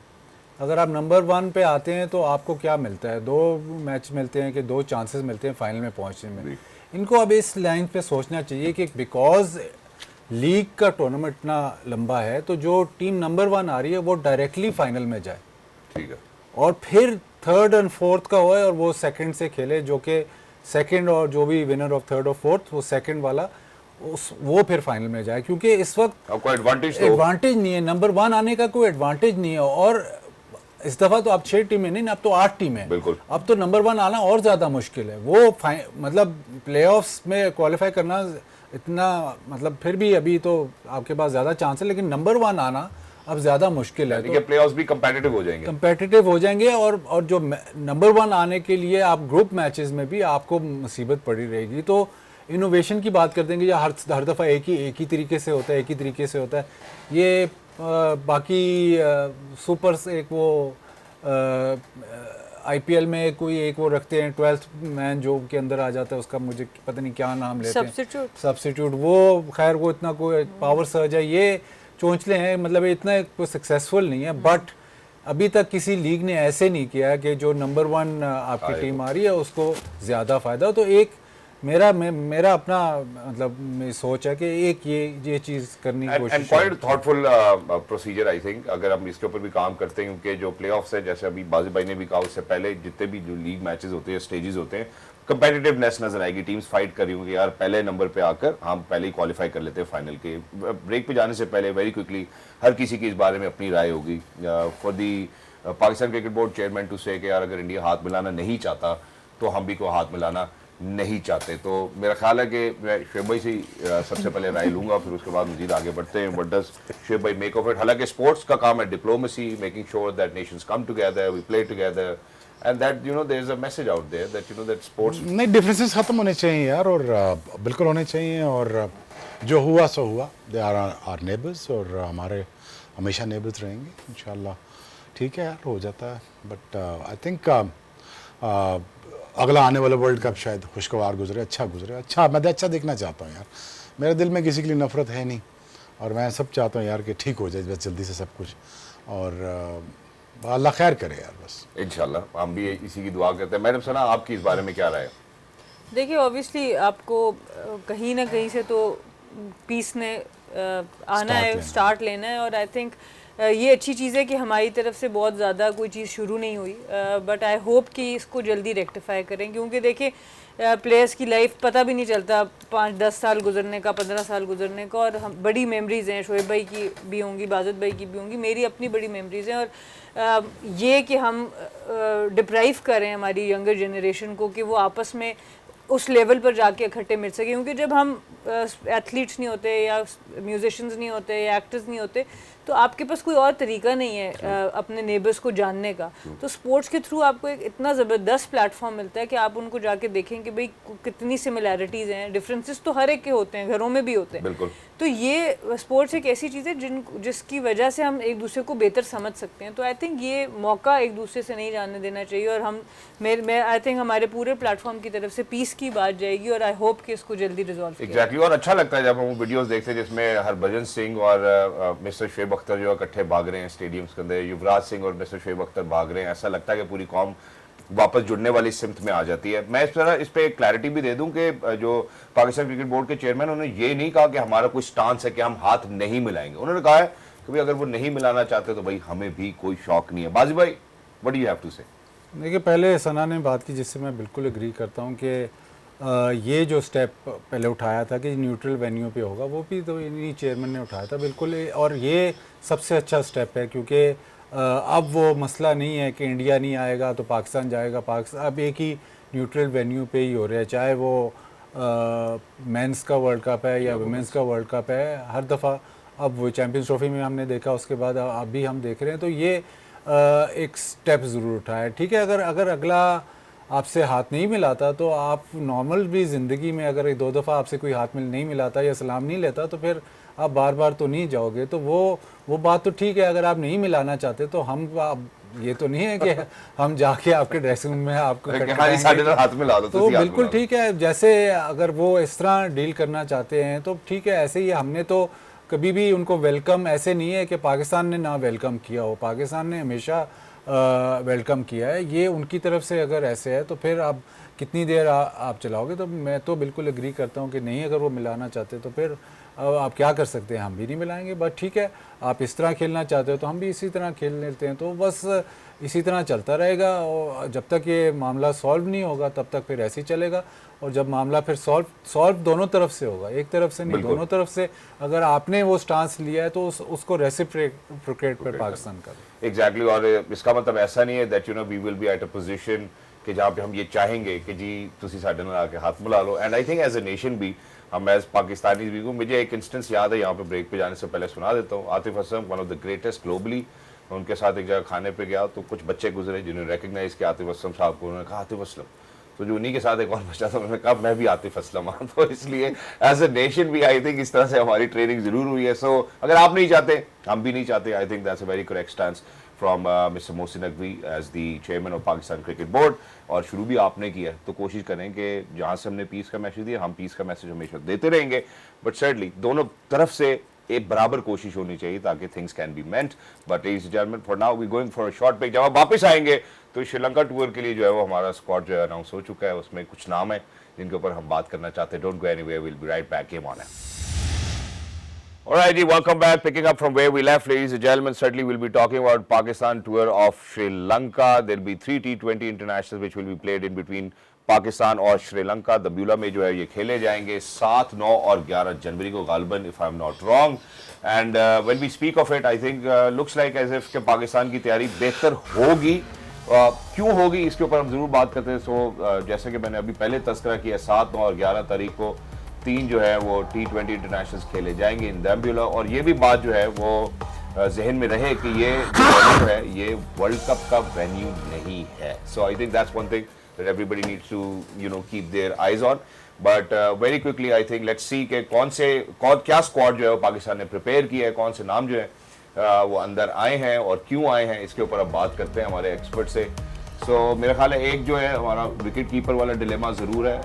अगर आप नंबर 1 पे आते हैं तो आपको क्या मिलता है, 2 मैच मिलते हैं कि 2 चांसेस मिलते हैं फाइनल में पहुंचने में। इनको अब इस लाइन पे सोचना चाहिए कि बिकॉज लीग का टूर्नामेंट इतना लंबा है, तो जो टीम नंबर 1 आ रही है वो डायरेक्टली फाइनल में जाए, ठीक है, और फिर 3rd और 4th का होए और वो सेकंड से खेले, जो कि सेकंड और जो भी विनर ऑफ 3rd और 4th वो सेकंड वाला वो फिर फाइनल में जाए। क्योंकि इस वक्त आपको एडवांटेज नहीं है, नंबर 1 आने का कोई एडवांटेज नहीं है। और इस दफ़ा तो अब 6 टीमें नहीं, अब तो 8 टीमें, बिल्कुल। अब तो नंबर 1 आना और ज़्यादा मुश्किल है। वो मतलब प्लेऑफ्स में क्वालिफाई करना इतना, मतलब फिर भी अभी तो आपके पास ज़्यादा चांस है, लेकिन नंबर 1 आना अब ज़्यादा मुश्किल है। तो प्लेऑफ्स भी कंपेटिटिव हो जाएंगे, और जो नंबर 1 आने के लिए आप ग्रुप मैचेस में भी आपको मुसीबत पड़ी रहेगी। तो इनोवेशन की बात कर देंगे या हर दफ़ा एक ही तरीके से होता है, एक ही तरीके से होता है। ये बाकी सुपर्स एक वो IPL में कोई एक वो रखते हैं 12th मैन जो के अंदर आ जाता है, उसका मुझे पता नहीं क्या नाम लेते हैं, सब्स्टिट्यूट। वो खैर वो इतना कोई पावर सर्ज है, ये चोंचले हैं, मतलब इतना कोई सक्सेसफुल नहीं है। बट अभी तक किसी लीग ने ऐसे नहीं किया कि जो नंबर 1 आपकी टीम आ रही है उसको ज़्यादा फ़ायदा हो। तो एक मेरा अपना मतलब मेरी सोच है कि एक ये चीज़ करने की कोशिश है। Quite thoughtful procedure I think, अगर हम इसके ऊपर भी काम करते हैं, क्योंकि जो प्लेऑफ्स है, जैसे अभी बाजी भाई ने भी कहा, उससे पहले जितने भी जो लीग मैचेस होते हैं, स्टेजेस होते हैं, कंपेटिटिवनेस नजर आएगी, टीम्स फाइट कर रही होंगी, यार पहले नंबर पे आकर हम पहले ही क्वालिफाई कर लेते हैं फाइनल के। ब्रेक पे जाने से पहले वेरी क्विकली हर किसी की इस बारे में अपनी राय होगी। For the Pakistan cricket board chairman to say कि यार अगर इंडिया हाथ मिलाना नहीं चाहता तो हम भी कोई हाथ मिलाना नहीं चाहते। तो मेरा ख्याल है कि मैं शुएब भाई से सबसे पहले राय लूंगा, फिर उसके बाद मजीद आगे बढ़ते हैं। व्हाट डज शुएब भाई मेक ऑफ इट? हालांकि स्पोर्ट्स का काम है diplomacy, making sure that nations come together, we play together, and that there is a message out there that that sports नहीं, डिफरेंसेस खत्म होने चाहिए यार, और बिल्कुल होने चाहिए। और जो हुआ सो हुआ, दे आर आवर नेबर्स, और हमारे हमेशा नेबर्स रहेंगे इंशाल्लाह। ठीक है यार, हो जाता है। बट आई थिंक अगला आने वाला वर्ल्ड कप शायद खुशगवार गुजरे, अच्छा गुजरे। अच्छा, मैं अच्छा देखना चाहता हूँ यार, मेरे दिल में किसी के लिए नफरत है नहीं, और मैं सब चाहता हूँ यार कि ठीक हो जाए बस जल्दी से सब कुछ, और अल्लाह खैर करे यार, बस इंशाल्लाह। हम भी इसी की दुआ करते हैं। मैडम सना, आपकी इस बारे में क्या राय है? देखिए, ऑब्वियसली आपको कहीं ना कहीं से तो पीस ने आना है, स्टार्ट लेना है, और आई थिंक ये अच्छी चीज़ है कि हमारी तरफ से बहुत ज़्यादा कोई चीज़ शुरू नहीं हुई, बट आई होप कि इसको जल्दी रेक्टिफाई करें। क्योंकि देखिए, प्लेयर्स की लाइफ पता भी नहीं चलता, 5-10 साल गुजरने का, 15 साल गुजरने का, और हम बड़ी मेमोरीज़ हैं, शोएब भाई की भी होंगी, बाज़त भाई की भी होंगी, मेरी अपनी बड़ी मेमोरीज़ हैं। और ये कि हम डिप्राइव करें हमारी यंगर जनरेशन को कि वो आपस में उस लेवल पर जाके इकट्ठे मिल सके, क्योंकि जब हम एथलीट्स नहीं होते या म्यूजिशियंस नहीं होते या एक्टर्स नहीं होते तो आपके पास कोई और तरीका नहीं है अपने नेबर्स को जानने का। तो स्पोर्ट्स के थ्रू आपको एक इतना ज़बरदस्त प्लेटफॉर्म मिलता है कि आप उनको जाके देखें कि भाई कितनी सिमिलैरिटीज़ हैं, डिफरेंसेस तो हर एक के होते हैं, घरों में भी होते हैं। बिल्कुल। तो ये स्पोर्ट्स एक ऐसी चीज़ है जिसकी वजह से हम एक दूसरे को बेहतर समझ सकते हैं। तो आई थिंक ये मौका एक दूसरे से नहीं जाने देना चाहिए और मैं आई थिंक हमारे पूरे प्लेटफॉर्म की तरफ से पीस की बात जाएगी और आई होप कि इसको जल्दी रिजॉल्व एग्जैक्टली। और अच्छा लगता है जब हम वीडियोस देखते हैं जिसमें हरभजन सिंह और मिस्टर शुएब अख्तर जो है इकट्ठे भाग रहे हैं स्टेडियम्स के अंदर, युवराज सिंह और मिस्टर शुएब अख्तर भाग रहे हैं, ऐसा लगता है कि पूरी कौम वापस जुड़ने वाली सिमत में आ जाती है। मैं इस पे एक क्लैरिटी भी दे दूं कि जो पाकिस्तान क्रिकेट बोर्ड के चेयरमैन उन्होंने ये नहीं कहा कि हमारा कोई स्टांस है कि हम हाथ नहीं मिलाएंगे। उन्होंने कहा है कि भाई अगर वो नहीं मिलाना चाहते तो भाई हमें भी कोई शौक नहीं है। बाजी भाई, what do you have to say? देखिए, पहले सना ने बात की जिससे मैं बिल्कुल एग्री करता हूँ कि ये जो स्टेप पहले उठाया था कि न्यूट्रल वेन्यू पे होगा, वो भी तो इन्हीं चेयरमैन ने उठाया था बिल्कुल। और ये सबसे अच्छा स्टेप है क्योंकि अब वो मसला नहीं है कि इंडिया नहीं आएगा तो पाकिस्तान जाएगा। पाकिस्तान अब एक ही न्यूट्रल वेन्यू पे ही हो रहा है, चाहे वो मेंस का वर्ल्ड कप है या वुमेंस का वर्ल्ड कप है। हर दफ़ा अब वो चैम्पियंस ट्रॉफी में हमने देखा, उसके बाद अभी हम देख रहे हैं। तो ये एक स्टेप ज़रूर उठाया है। ठीक है, अगर अगला आपसे हाथ नहीं मिलाता तो आप नॉर्मल भी ज़िंदगी में अगर 2 दफ़ा आपसे कोई हाथ नहीं मिलाता या सलाम नहीं लेता तो फिर आप बार बार तो नहीं जाओगे। तो वो बात तो ठीक है, अगर आप नहीं मिलाना चाहते तो ये तो नहीं है कि हम जाके आपके ड्रेसिंग रूम में आपको हाथ मिला दो तो बिल्कुल ठीक है। जैसे अगर वो इस तरह डील करना चाहते हैं तो ठीक है, ऐसे ही हमने तो कभी भी उनको वेलकम, ऐसे नहीं है कि पाकिस्तान ने ना वेलकम किया हो, पाकिस्तान ने हमेशा वेलकम किया है। ये उनकी तरफ से अगर ऐसे है तो फिर आप कितनी देर आप चलाओगे? तो मैं तो बिल्कुल एग्री करता हूँ कि नहीं, अगर वो मिलाना चाहते तो फिर आप क्या कर सकते हैं, हम भी नहीं मिलाएंगे। बट ठीक है, आप इस तरह खेलना चाहते हो तो हम भी इसी तरह खेल लेते हैं। तो बस इसी तरह चलता रहेगा और जब तक ये मामला सॉल्व नहीं होगा तब तक फिर ऐसे ही चलेगा। और जब मामला फिर सॉल्व दोनों तरफ से होगा, एक तरफ से नहीं, दोनों तरफ से अगर आपने वो स्टांस लिया है तो उसको रेसिप्रोकेट पर पाकिस्तान कर। एग्जैक्टली। और इसका मतलब ऐसा नहीं है that you know we will be at a position कि जहाँ पे हम ये चाहेंगे कि जी तुसी साडे नाल आके हाथ मिला लो। And I think as a nation भी, हम एज पाकिस्तानी भी को, मुझे एक इंस्टेंस याद है, यहाँ पे ब्रेक पे जाने से पहले सुना देता हूँ। Atif Aslam, one of the greatest globally, उनके साथ एक जगह खाने पे गया तो कुछ बच्चे गुजरे जिन्होंने रिकग्नाइज किया आतिफ असलम साहब को। उन्होंने कहा आतिफ असलम, तो जो उन्हीं के साथ एक और बच्चा था, उन्होंने कहा मैं भी आतिफ असलम हूँ। तो इसलिए एज ए नेशन भी आई थिंक इस तरह से हमारी ट्रेनिंग जरूर हुई है। सो अगर आप नहीं चाहते, हम भी नहीं चाहते, I think that's a very correct stance from mister Mohsin Naqvi as the chairman of Pakistan cricket board. और शुरू भी आपने किया, तो कोशिश करें कि जहाँ से हमने पीस का मैसेज दिया, हम पीस का मैसेज हमेशा देते रहेंगे। बट सर्टनली दोनों तरफ से एक बराबर कोशिश होनी चाहिए ताकि things can be met. But ladies and gentleman, for now we going for a short break. जब आप वापस आएंगे तो श्रीलंका टूर के लिए जो है वो हमारा स्क्वाड जो है अनाउंस हो चुका है। उसमें कुछ नाम है जिनके ऊपर हम बात करना चाहते हैं। Don't go anywhere, we will be right back. Game on है। Alright, welcome back. Picking up from where we left, ladies and gentlemen, certainly we'll be talking about Pakistan tour of Sri Lanka. There'll be 3 T20 internationals which will be played in between Pakistan और श्रीलंका। दब्यूला में जो है ये खेले जाएंगे 7, 9 और 11 जनवरी को गालबन, if I am not wrong. And when we speak of it, I think looks like as if के पाकिस्तान की तैयारी बेहतर होगी। क्यों होगी इसके ऊपर हम जरूर बात करते हैं। सो जैसे कि मैंने अभी पहले तस्करा किया, 7, 9 और 11 तारीख को 3 जो है वो T20 इंटरनेशनल्स खेले जाएंगे इन दब्यूला। और ये भी बात जो है वो जहन में रहे कि ये जो वेन्यू है ये वर्ल्ड कप का वेन्यू नहीं है। So I think that's one thing that everybody needs to keep their eyes on. But very quickly I think let's see कि क्या स्क्वाड जो है वो पाकिस्तान ने प्रिपेयर किया है, कौन से नाम जो है वो अंदर आए हैं और क्यों आए हैं, इसके ऊपर अब बात करते हैं हमारे एक्सपर्ट से। सो मेरा ख्याल है एक जो है हमारा विकेट कीपर वाला डिलेमा ज़रूर है।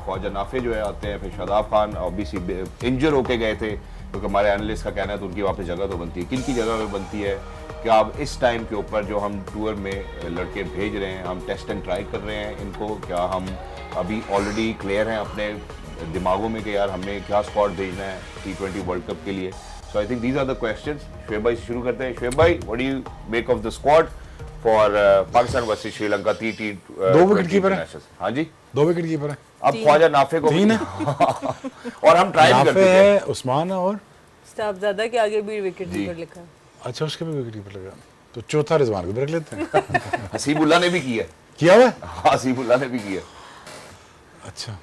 ख्वाजा नाफे जो है आते हैं, फिर शादाब खान ऑब्वियसली इंजर होके गए थे क्योंकि हमारे एनालिस्ट का कहना है तो उनकी वापस जगह तो बनती है। किन की जगह पे बनती है? क्या अब इस टाइम के ऊपर जो हम टूर में लड़के भेज रहे हैं, हम टेस्ट एंड ट्राई कर रहे हैं इनको, क्या हम अभी ऑलरेडी क्लियर हैं अपने दिमागों में कि यार हमें क्या स्क्वाड भेजना है T20 वर्ल्ड कप के लिए? So I think these are the questions. Shoaib भाई से शुरू करते हैं। शुएब भाई, what do you make of the squad for Pakistan versus Sri Lanka T20? 2 wicket keeper है। हाँ जी, 2 विकेट कीपर है। अब ख्वाजा नाफे को 3 है और हम ट्राई भी करते है, हैं। उस्मान है और साहबजादा के आगे भी विकेट कीपर लिखा है। अच्छा, उसके भी विकेट कीपर लगा, तो चौथा रिजवान को भी रख लेते हैं। हसीबुल्लाह ने भी किया हुआ है? हाँ, हसीबुल्लाह ने भी किया। अच्छा,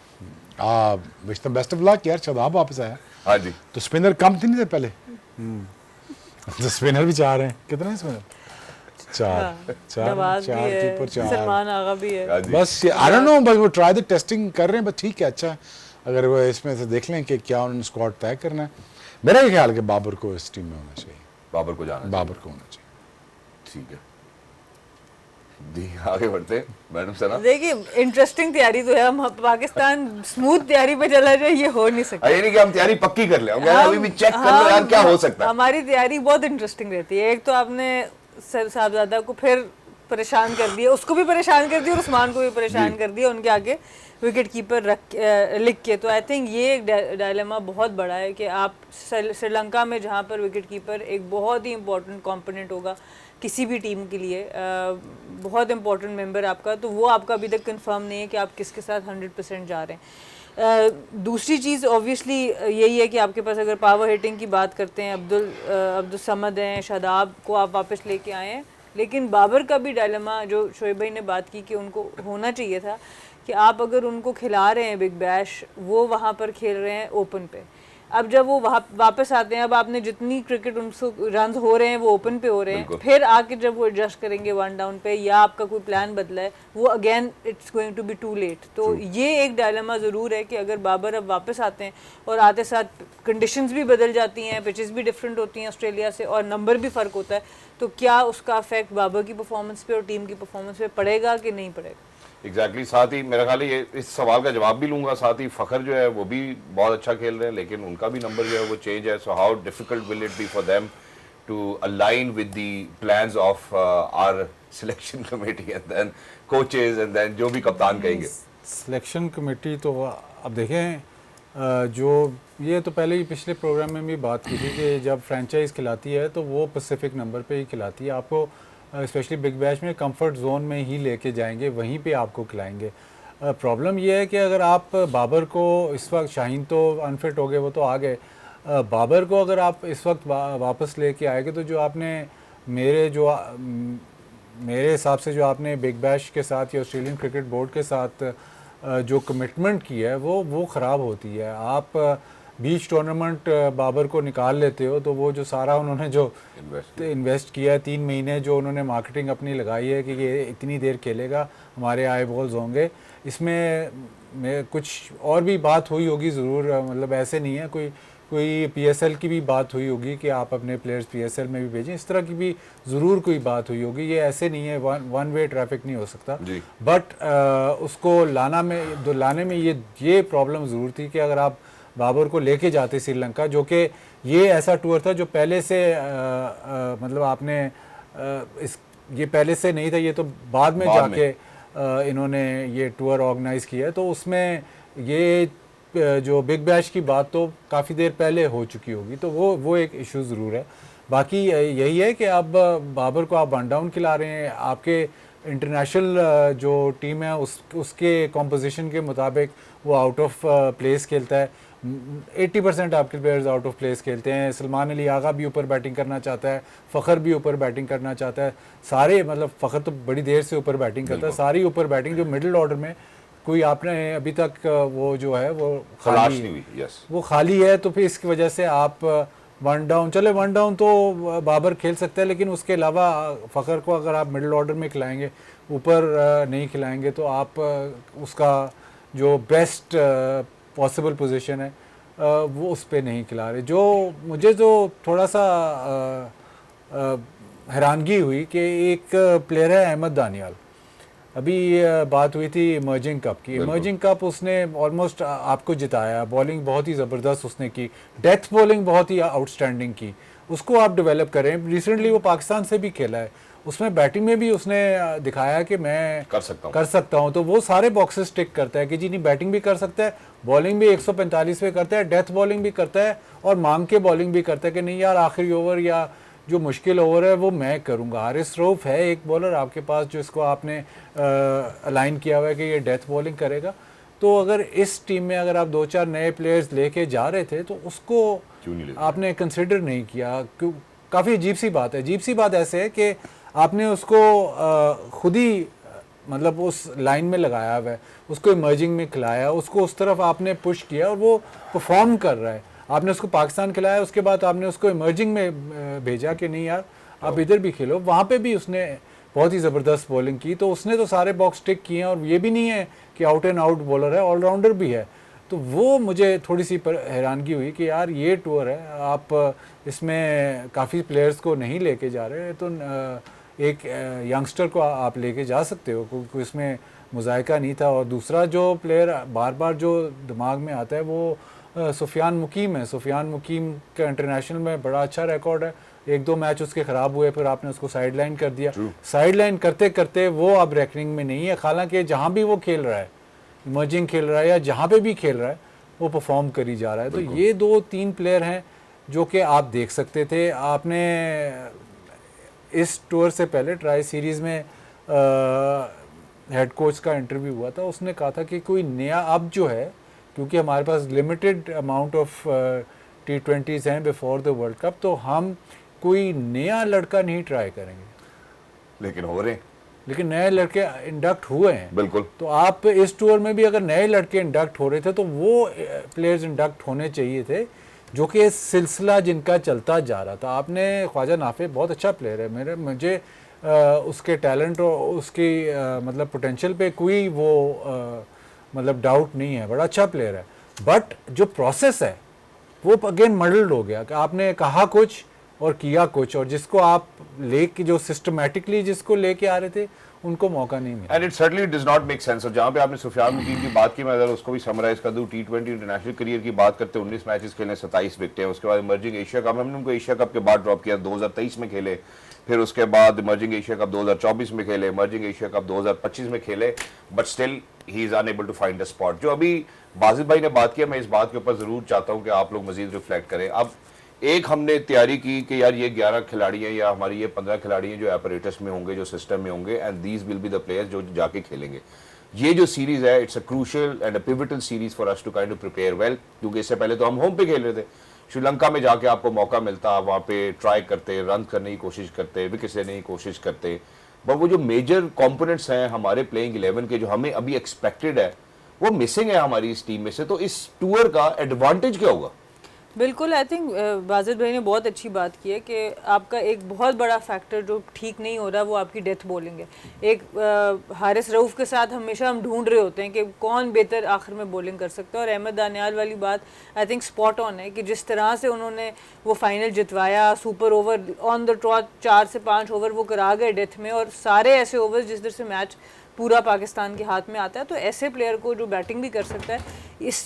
wish the best of luck यार, शादाब वापस आया। हाँ जी, तो स्पिनर कम थे नहीं थे पहले, तो स्पिनर भी 4 हैं, कितने हैं स्पिनर? 4 नवाज भी है, कीपर 4। सलमान आगा भी है। हाँ जी। बस आई डोंट नो, बस वो ट्राई द टेस्टिंग कर रहे हैं, बस ठीक है, अच्छा है। अगर वो इसमें से देख लें कि क्या उन्होंने स्क्वाड तय करना है। मेरा ये ख्याल है कि बाबर को इस टीम में होना चाहिए, बाबर को जाना बाबर को होना चाहिए। ठीक है जी, आगे बढ़ते हैं मैडम सना। देखिए इंटरेस्टिंग तैयारी तो है, हम पाकिस्तान स्मूथ तैयारी पे चला जाए ये हो नहीं सकता। ये नहीं कि हम तैयारी पक्की कर ले, हम कह रहे हैं अभी भी चेक कर लो यार क्या हो सकता है। हमारी तैयारी बहुत इंटरेस्टिंग रहती है। एक तो आपने साहबजादा को फिर परेशान कर दिया, उसको भी परेशान कर दिया और उस्मान को भी परेशान कर दिया उनके आगे विकेट कीपर लिख के। तो आई थिंक ये एक डायलेमा बहुत बड़ा है कि आप श्रीलंका में जहाँ पर विकेट कीपर एक बहुत ही इंपॉर्टेंट कंपोनेंट होगा किसी भी टीम के लिए, बहुत इंपॉर्टेंट मेंबर आपका, तो वो आपका अभी तक कंफर्म नहीं है कि आप किसके साथ 100% जा रहे हैं। दूसरी चीज़ ऑब्वियसली यही है कि आपके पास अगर पावर हिटिंग की बात करते हैं, अब्दुल समद हैं, शादाब को आप वापस लेके आए हैं, लेकिन बाबर का भी डायलेमा जो शोएब भाई ने बात की कि उनको होना चाहिए था कि आप अगर उनको खिला रहे हैं बिग बैश, वो वहाँ पर खेल रहे हैं ओपन पे। अब जब वो वहाँ वापस आते हैं, अब आपने जितनी क्रिकेट उनको रन हो रहे हैं वो ओपन पे हो रहे हैं, फिर आके जब वो एडजस्ट करेंगे 1 डाउन पे या आपका कोई प्लान बदला है, वो again it's going to be too late. तो ये एक डायलेमा ज़रूर है कि अगर बाबर अब वापस आते हैं और आते साथ कंडीशंस भी बदल जाती हैं, पिचेस भी डिफरेंट होती हैं ऑस्ट्रेलिया से और नंबर भी फ़र्क होता है, तो क्या उसका अफेक्ट बाबर की परफॉर्मेंस पे और टीम की परफॉर्मेंस पे पड़ेगा कि नहीं पड़ेगा? एग्जैक्टली साथ ही मेरा ख्याल है ये इस सवाल का जवाब भी लूंगा। साथ ही फ़खर जो है वो भी बहुत अच्छा खेल रहे हैं, लेकिन उनका भी नंबर जो है वो चेंज है। So how difficult will it be for them to align with the plans of our selection committee and then coaches and then जो भी कप्तान कहेंगे। सिलेक्शन कमेटी तो अब देखें, जो ये तो पहले ही पिछले प्रोग्राम में भी बात की थी कि जब फ्रेंचाइज खिलाती है तो वो पैसिफिक नंबर पे ही खिलाती है आपको, स्पेशली बिग बैश में कंफर्ट जोन में ही लेके जाएंगे, वहीं पे आपको खिलाएंगे। प्रॉब्लम ये है कि अगर आप बाबर को इस वक्त, शाहीन तो अनफिट हो गए, वो तो आ गए, बाबर को अगर आप इस वक्त वापस लेके आएंगे तो जो आपने मेरे हिसाब से जो आपने बिग बैश के साथ या ऑस्ट्रेलियन क्रिकेट बोर्ड के साथ जो कमिटमेंट की है वो ख़राब होती है। आप बीच टूर्नामेंट बाबर को निकाल लेते हो तो वो जो सारा उन्होंने जो इन्वेस्ट किया है, 3 महीने जो उन्होंने मार्केटिंग अपनी लगाई है कि ये इतनी देर खेलेगा, हमारे आई बॉल्स होंगे, इसमें कुछ और भी बात हुई होगी ज़रूर, मतलब ऐसे नहीं है कोई PSL की भी बात हुई होगी कि आप अपने प्लेयर्स PSL में भी भेजें, इस तरह की भी ज़रूर कोई बात हुई होगी। ये ऐसे नहीं है, वन वे ट्रैफिक नहीं हो सकता। बट उसको लाने में ये प्रॉब्लम ज़रूर थी कि अगर आप बाबर को लेके जाते श्रीलंका, जो कि ये ऐसा टूर था जो पहले से मतलब आपने ये पहले से नहीं था, ये तो बाद में जाके इन्होंने ये टूर ऑर्गेनाइज़ किया है, तो उसमें ये जो बिग बैश की बात तो काफ़ी देर पहले हो चुकी होगी, तो वो एक इशू ज़रूर है। बाकी यही है कि अब बाबर को आप 1 डाउन खिला रहे हैं, आपके इंटरनेशनल जो टीम है उसके कॉम्पोजिशन के मुताबिक वो आउट ऑफ प्लेस खेलता है, 80% आपके प्लेयर्स आउट ऑफ प्लेस खेलते हैं। सलमान अली आगा भी ऊपर बैटिंग करना चाहता है, फ़खर भी ऊपर बैटिंग करना चाहता है, सारे, मतलब फ़खर तो बड़ी देर से ऊपर बैटिंग करता है, सारी ऊपर बैटिंग, जो मिडिल ऑर्डर में कोई आपने अभी तक वो जो है वो खाली नहीं हुई, वो खाली है, तो फिर इसकी वजह से आप 1 डाउन, चले 1 डाउन तो बाबर खेल सकता है, लेकिन उसके अलावा फ़खर को अगर आप मिडिल ऑर्डर में खिलाएंगे, ऊपर नहीं खिलाएंगे, तो आप उसका जो बेस्ट पॉसिबल पोजीशन है वो उस पर नहीं खिला रहे। जो मुझे जो थोड़ा सा हैरानगी हुई कि एक प्लेयर है अहमद दानियाल, अभी बात हुई थी इमर्जिंग कप की, इमर्जिंग कप उसने ऑलमोस्ट आपको जिताया, बॉलिंग बहुत ही ज़बरदस्त उसने की, डेथ बॉलिंग बहुत ही आउटस्टैंडिंग की, उसको आप डेवलप करें। रिसेंटली वो पाकिस्तान से भी खेला है, उसमें बैटिंग में भी उसने दिखाया कि मैं कर सकता हूँ, तो वो सारे बॉक्सेस टिक करता है कि जी नहीं, बैटिंग भी कर सकता है, बॉलिंग भी 145 पे करता है, डेथ बॉलिंग भी करता है और मांग के बॉलिंग भी करता है कि नहीं यार आखिरी ओवर या जो मुश्किल ओवर है वो मैं करूँगा। हारिस रऊफ है एक बॉलर आपके पास जो इसको आपने अलाइन किया हुआ है कि ये डेथ बॉलिंग करेगा, तो अगर इस टीम में अगर आप 2-4 नए प्लेयर्स लेके जा रहे थे तो उसको आपने कंसिडर नहीं किया। काफ़ी अजीब सी बात है। अजीब सी बात ऐसे है कि आपने उसको खुद ही मतलब उस लाइन में लगाया हुआ है, उसको इमर्जिंग में खिलाया, उसको उस तरफ आपने पुश किया और वो परफॉर्म कर रहा है। आपने उसको पाकिस्तान खिलाया, उसके बाद आपने उसको इमर्जिंग में भेजा कि नहीं यार आप इधर भी खेलो। वहाँ पे भी उसने बहुत ही ज़बरदस्त बॉलिंग की, तो उसने तो सारे बॉक्स टिक किए हैं और ये भी नहीं है कि आउट एंड आउट बॉलर है, ऑलराउंडर भी है। तो वो मुझे थोड़ी सी हैरानगी हुई कि यार ये टूर है, आप इसमें काफ़ी प्लेयर्स को नहीं लेके जा रहे, तो एक यंगस्टर को आप लेके जा सकते हो, क्योंकि इसमें मुजायका नहीं था। और दूसरा जो प्लेयर बार बार जो दिमाग में आता है वो सुफियान मुकीम है। सुफियान मुकीम का इंटरनेशनल में बड़ा अच्छा रिकॉर्ड है, 1-2 मैच उसके ख़राब हुए, फिर आपने उसको साइड लाइन कर दिया। साइड लाइन करते करते वो अब रैंकिंग में नहीं है, हालांकि जहाँ भी वो खेल रहा है, इमर्जिंग खेल रहा है या जहाँ पे भी खेल रहा है, वो परफॉर्म करी जा रहा है। तो ये 2-3 प्लेयर हैं जो कि आप देख सकते थे। आपने इस टूर से पहले ट्राई सीरीज़ में हेड कोच का इंटरव्यू हुआ था, उसने कहा था कि कोई नया अब जो है, क्योंकि हमारे पास लिमिटेड अमाउंट ऑफ T20s हैं बिफोर द वर्ल्ड कप, तो हम कोई नया लड़का नहीं ट्राई करेंगे। लेकिन हो रहे हैं, लेकिन नए लड़के इंडक्ट हुए हैं। बिल्कुल। तो आप इस टूर में भी अगर नए लड़के इंडक्ट हो रहे थे तो वो प्लेयर्स इंडक्ट होने चाहिए थे, जो कि सिलसिला जिनका चलता जा रहा था। आपने ख्वाजा नाफे बहुत अच्छा प्लेयर है, मुझे उसके टैलेंट और उसकी मतलब पोटेंशियल पे कोई वो मतलब डाउट नहीं है, बड़ा अच्छा प्लेयर है। बट जो प्रोसेस है वो अगेन मडल्ड हो गया कि आपने कहा कुछ और किया कुछ, और जिसको आप लेके जो सिस्टमैटिकली जिसको लेके आ रहे थे उनको मौका नहीं मिला। And it certainly does not make sense. और जहाँ पे आपने सुफियान मुकीम की बात की, मैं अगर उसको भी समराइज कर दूं, T20 इंटरनेशनल करियर की बात करते हैं, 19 मैचेस खेले, 27 विकेटें, उसके बाद इमर्जिंग एशिया कप हमने उनको एशिया कप के बाद ड्रॉप किया, 2023 में खेले, फिर उसके बाद इमर्जिंग एशिया कप 2024 में खेले, इमर्जिंग एशिया कप 2025 में खेले, but still he is unable to find a spot. जो अभी बाजिद भाई ने बात किया, मैं इस बात के ऊपर जरूर चाहता हूँ कि आप लोग मजीद रिफ्लेक्ट करें। अब एक हमने तैयारी की कि यार ये 11 खिलाड़ी हैं या हमारी ये 15 खिलाड़ी हैं जो एपरेटस में होंगे, जो सिस्टम में होंगे, and these will be the players जो जाके खेलेंगे। ये जो सीरीज है, it's a crucial and a pivotal series for us to kind of prepare well, क्योंकि इससे पहले तो हम होम पे खेल रहे थे। श्रीलंका में जाके आपको मौका मिलता, आप वहाँ पे ट्राई करते, रन करने की कोशिश करते, विकेट लेने की कोशिश करते, बट वो जो मेजर कॉम्पोनेंट्स हैं हमारे प्लेइंग 11 के जो हमें अभी एक्सपेक्टेड है वो मिसिंग है हमारी इस टीम में से। तो इस टूर का एडवांटेज क्या होगा? बिल्कुल, आई थिंक बाजिद भाई ने बहुत अच्छी बात की है कि आपका एक बहुत बड़ा फैक्टर जो ठीक नहीं हो रहा वो आपकी डेथ बॉलिंग है। एक हारिस रऊफ़ के साथ हमेशा हम ढूंढ रहे होते हैं कि कौन बेहतर आखिर में बॉलिंग कर सकता है, और अहमद दानियाल वाली बात आई थिंक स्पॉट ऑन है कि जिस तरह से उन्होंने वो फाइनल जितवाया, super over on the trot 4 से 5 ओवर वो करा गए डेथ में, और सारे ऐसे ओवर्स जिस तरह से मैच पूरा पाकिस्तान के हाथ में आता है। तो ऐसे प्लेयर को जो बैटिंग भी कर सकता है इस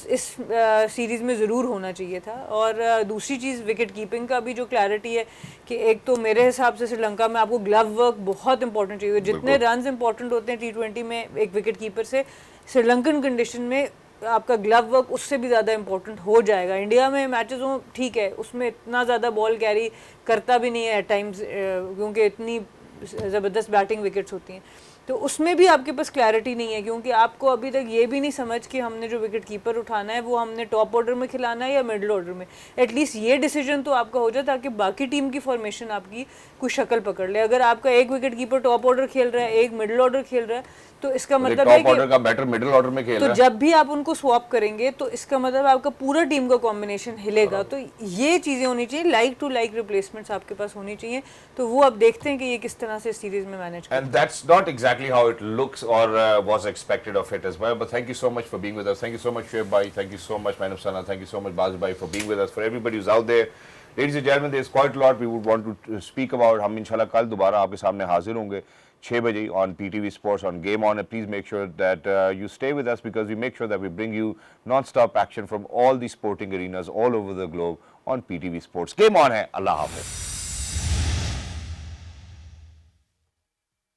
सीरीज़ में ज़रूर होना चाहिए था। और दूसरी चीज़ विकेट कीपिंग का भी जो क्लैरिटी है कि एक तो मेरे हिसाब से श्रीलंका में आपको ग्लव वर्क बहुत इंपॉर्टेंट चाहिए। जितने रन्स इंपॉर्टेंट होते हैं T20 में एक विकेट कीपर से, श्रीलंकन कंडीशन में आपका ग्लव वर्क उससे भी ज़्यादा इंपॉर्टेंट हो जाएगा। इंडिया में मैचेस हो ठीक है, उसमें इतना ज़्यादा बॉल कैरी करता भी नहीं है एट टाइम्स, क्योंकि इतनी ज़बरदस्त बैटिंग विकेट्स होती हैं, तो उसमें भी आपके पास क्लैरिटी नहीं है, क्योंकि आपको अभी तक ये भी नहीं समझ कि हमने जो विकेट कीपर उठाना है वो हमने टॉप ऑर्डर में खिलाना है या मिडिल ऑर्डर में। एटलीस्ट ये डिसीजन तो आपका हो जाए ताकि बाकी टीम की फॉर्मेशन आपकी कुछ शक्ल पकड़ ले। अगर आपका एक विकेट कीपर टॉप ऑर्डर खेल रहा है, एक मिडिल ऑर्डर खेल रहा है, तो इसका मतलब है कि टॉप ऑर्डर का बैटर मिडिल ऑर्डर में खेल तो रहा है, जब भी आप उनको स्वैप करेंगे तो इसका मतलब आपका पूरा टीम का कॉम्बिनेशन हिलेगा। तो ये चीज़ें होनी चाहिए, लाइक टू लाइक रिप्लेसमेंट्स आपके पास होनी चाहिए। तो वो आप देखते हैं कि ये किस तरह से सीरीज में manage and that's not exactly how it looks or was expected of it as well. But thank you so much for being with us. Thank you so much Shoaib bhai, thank you so much Mainam Sana, thank you so much Baz bhai for being with us. For everybody who's out there, ladies and gentlemen, there's quite a lot we would want to speak about. हम इंशाल्लाह कल दोबारा आपके सामने हाजिर होंगे 6 बजे on PTV Sports on Game On, and please make sure that you stay with us because we make sure that we bring you non-stop action from all the sporting arenas all over the globe on PTV Sports. Game On है, अल्लाह हाफ़िज़।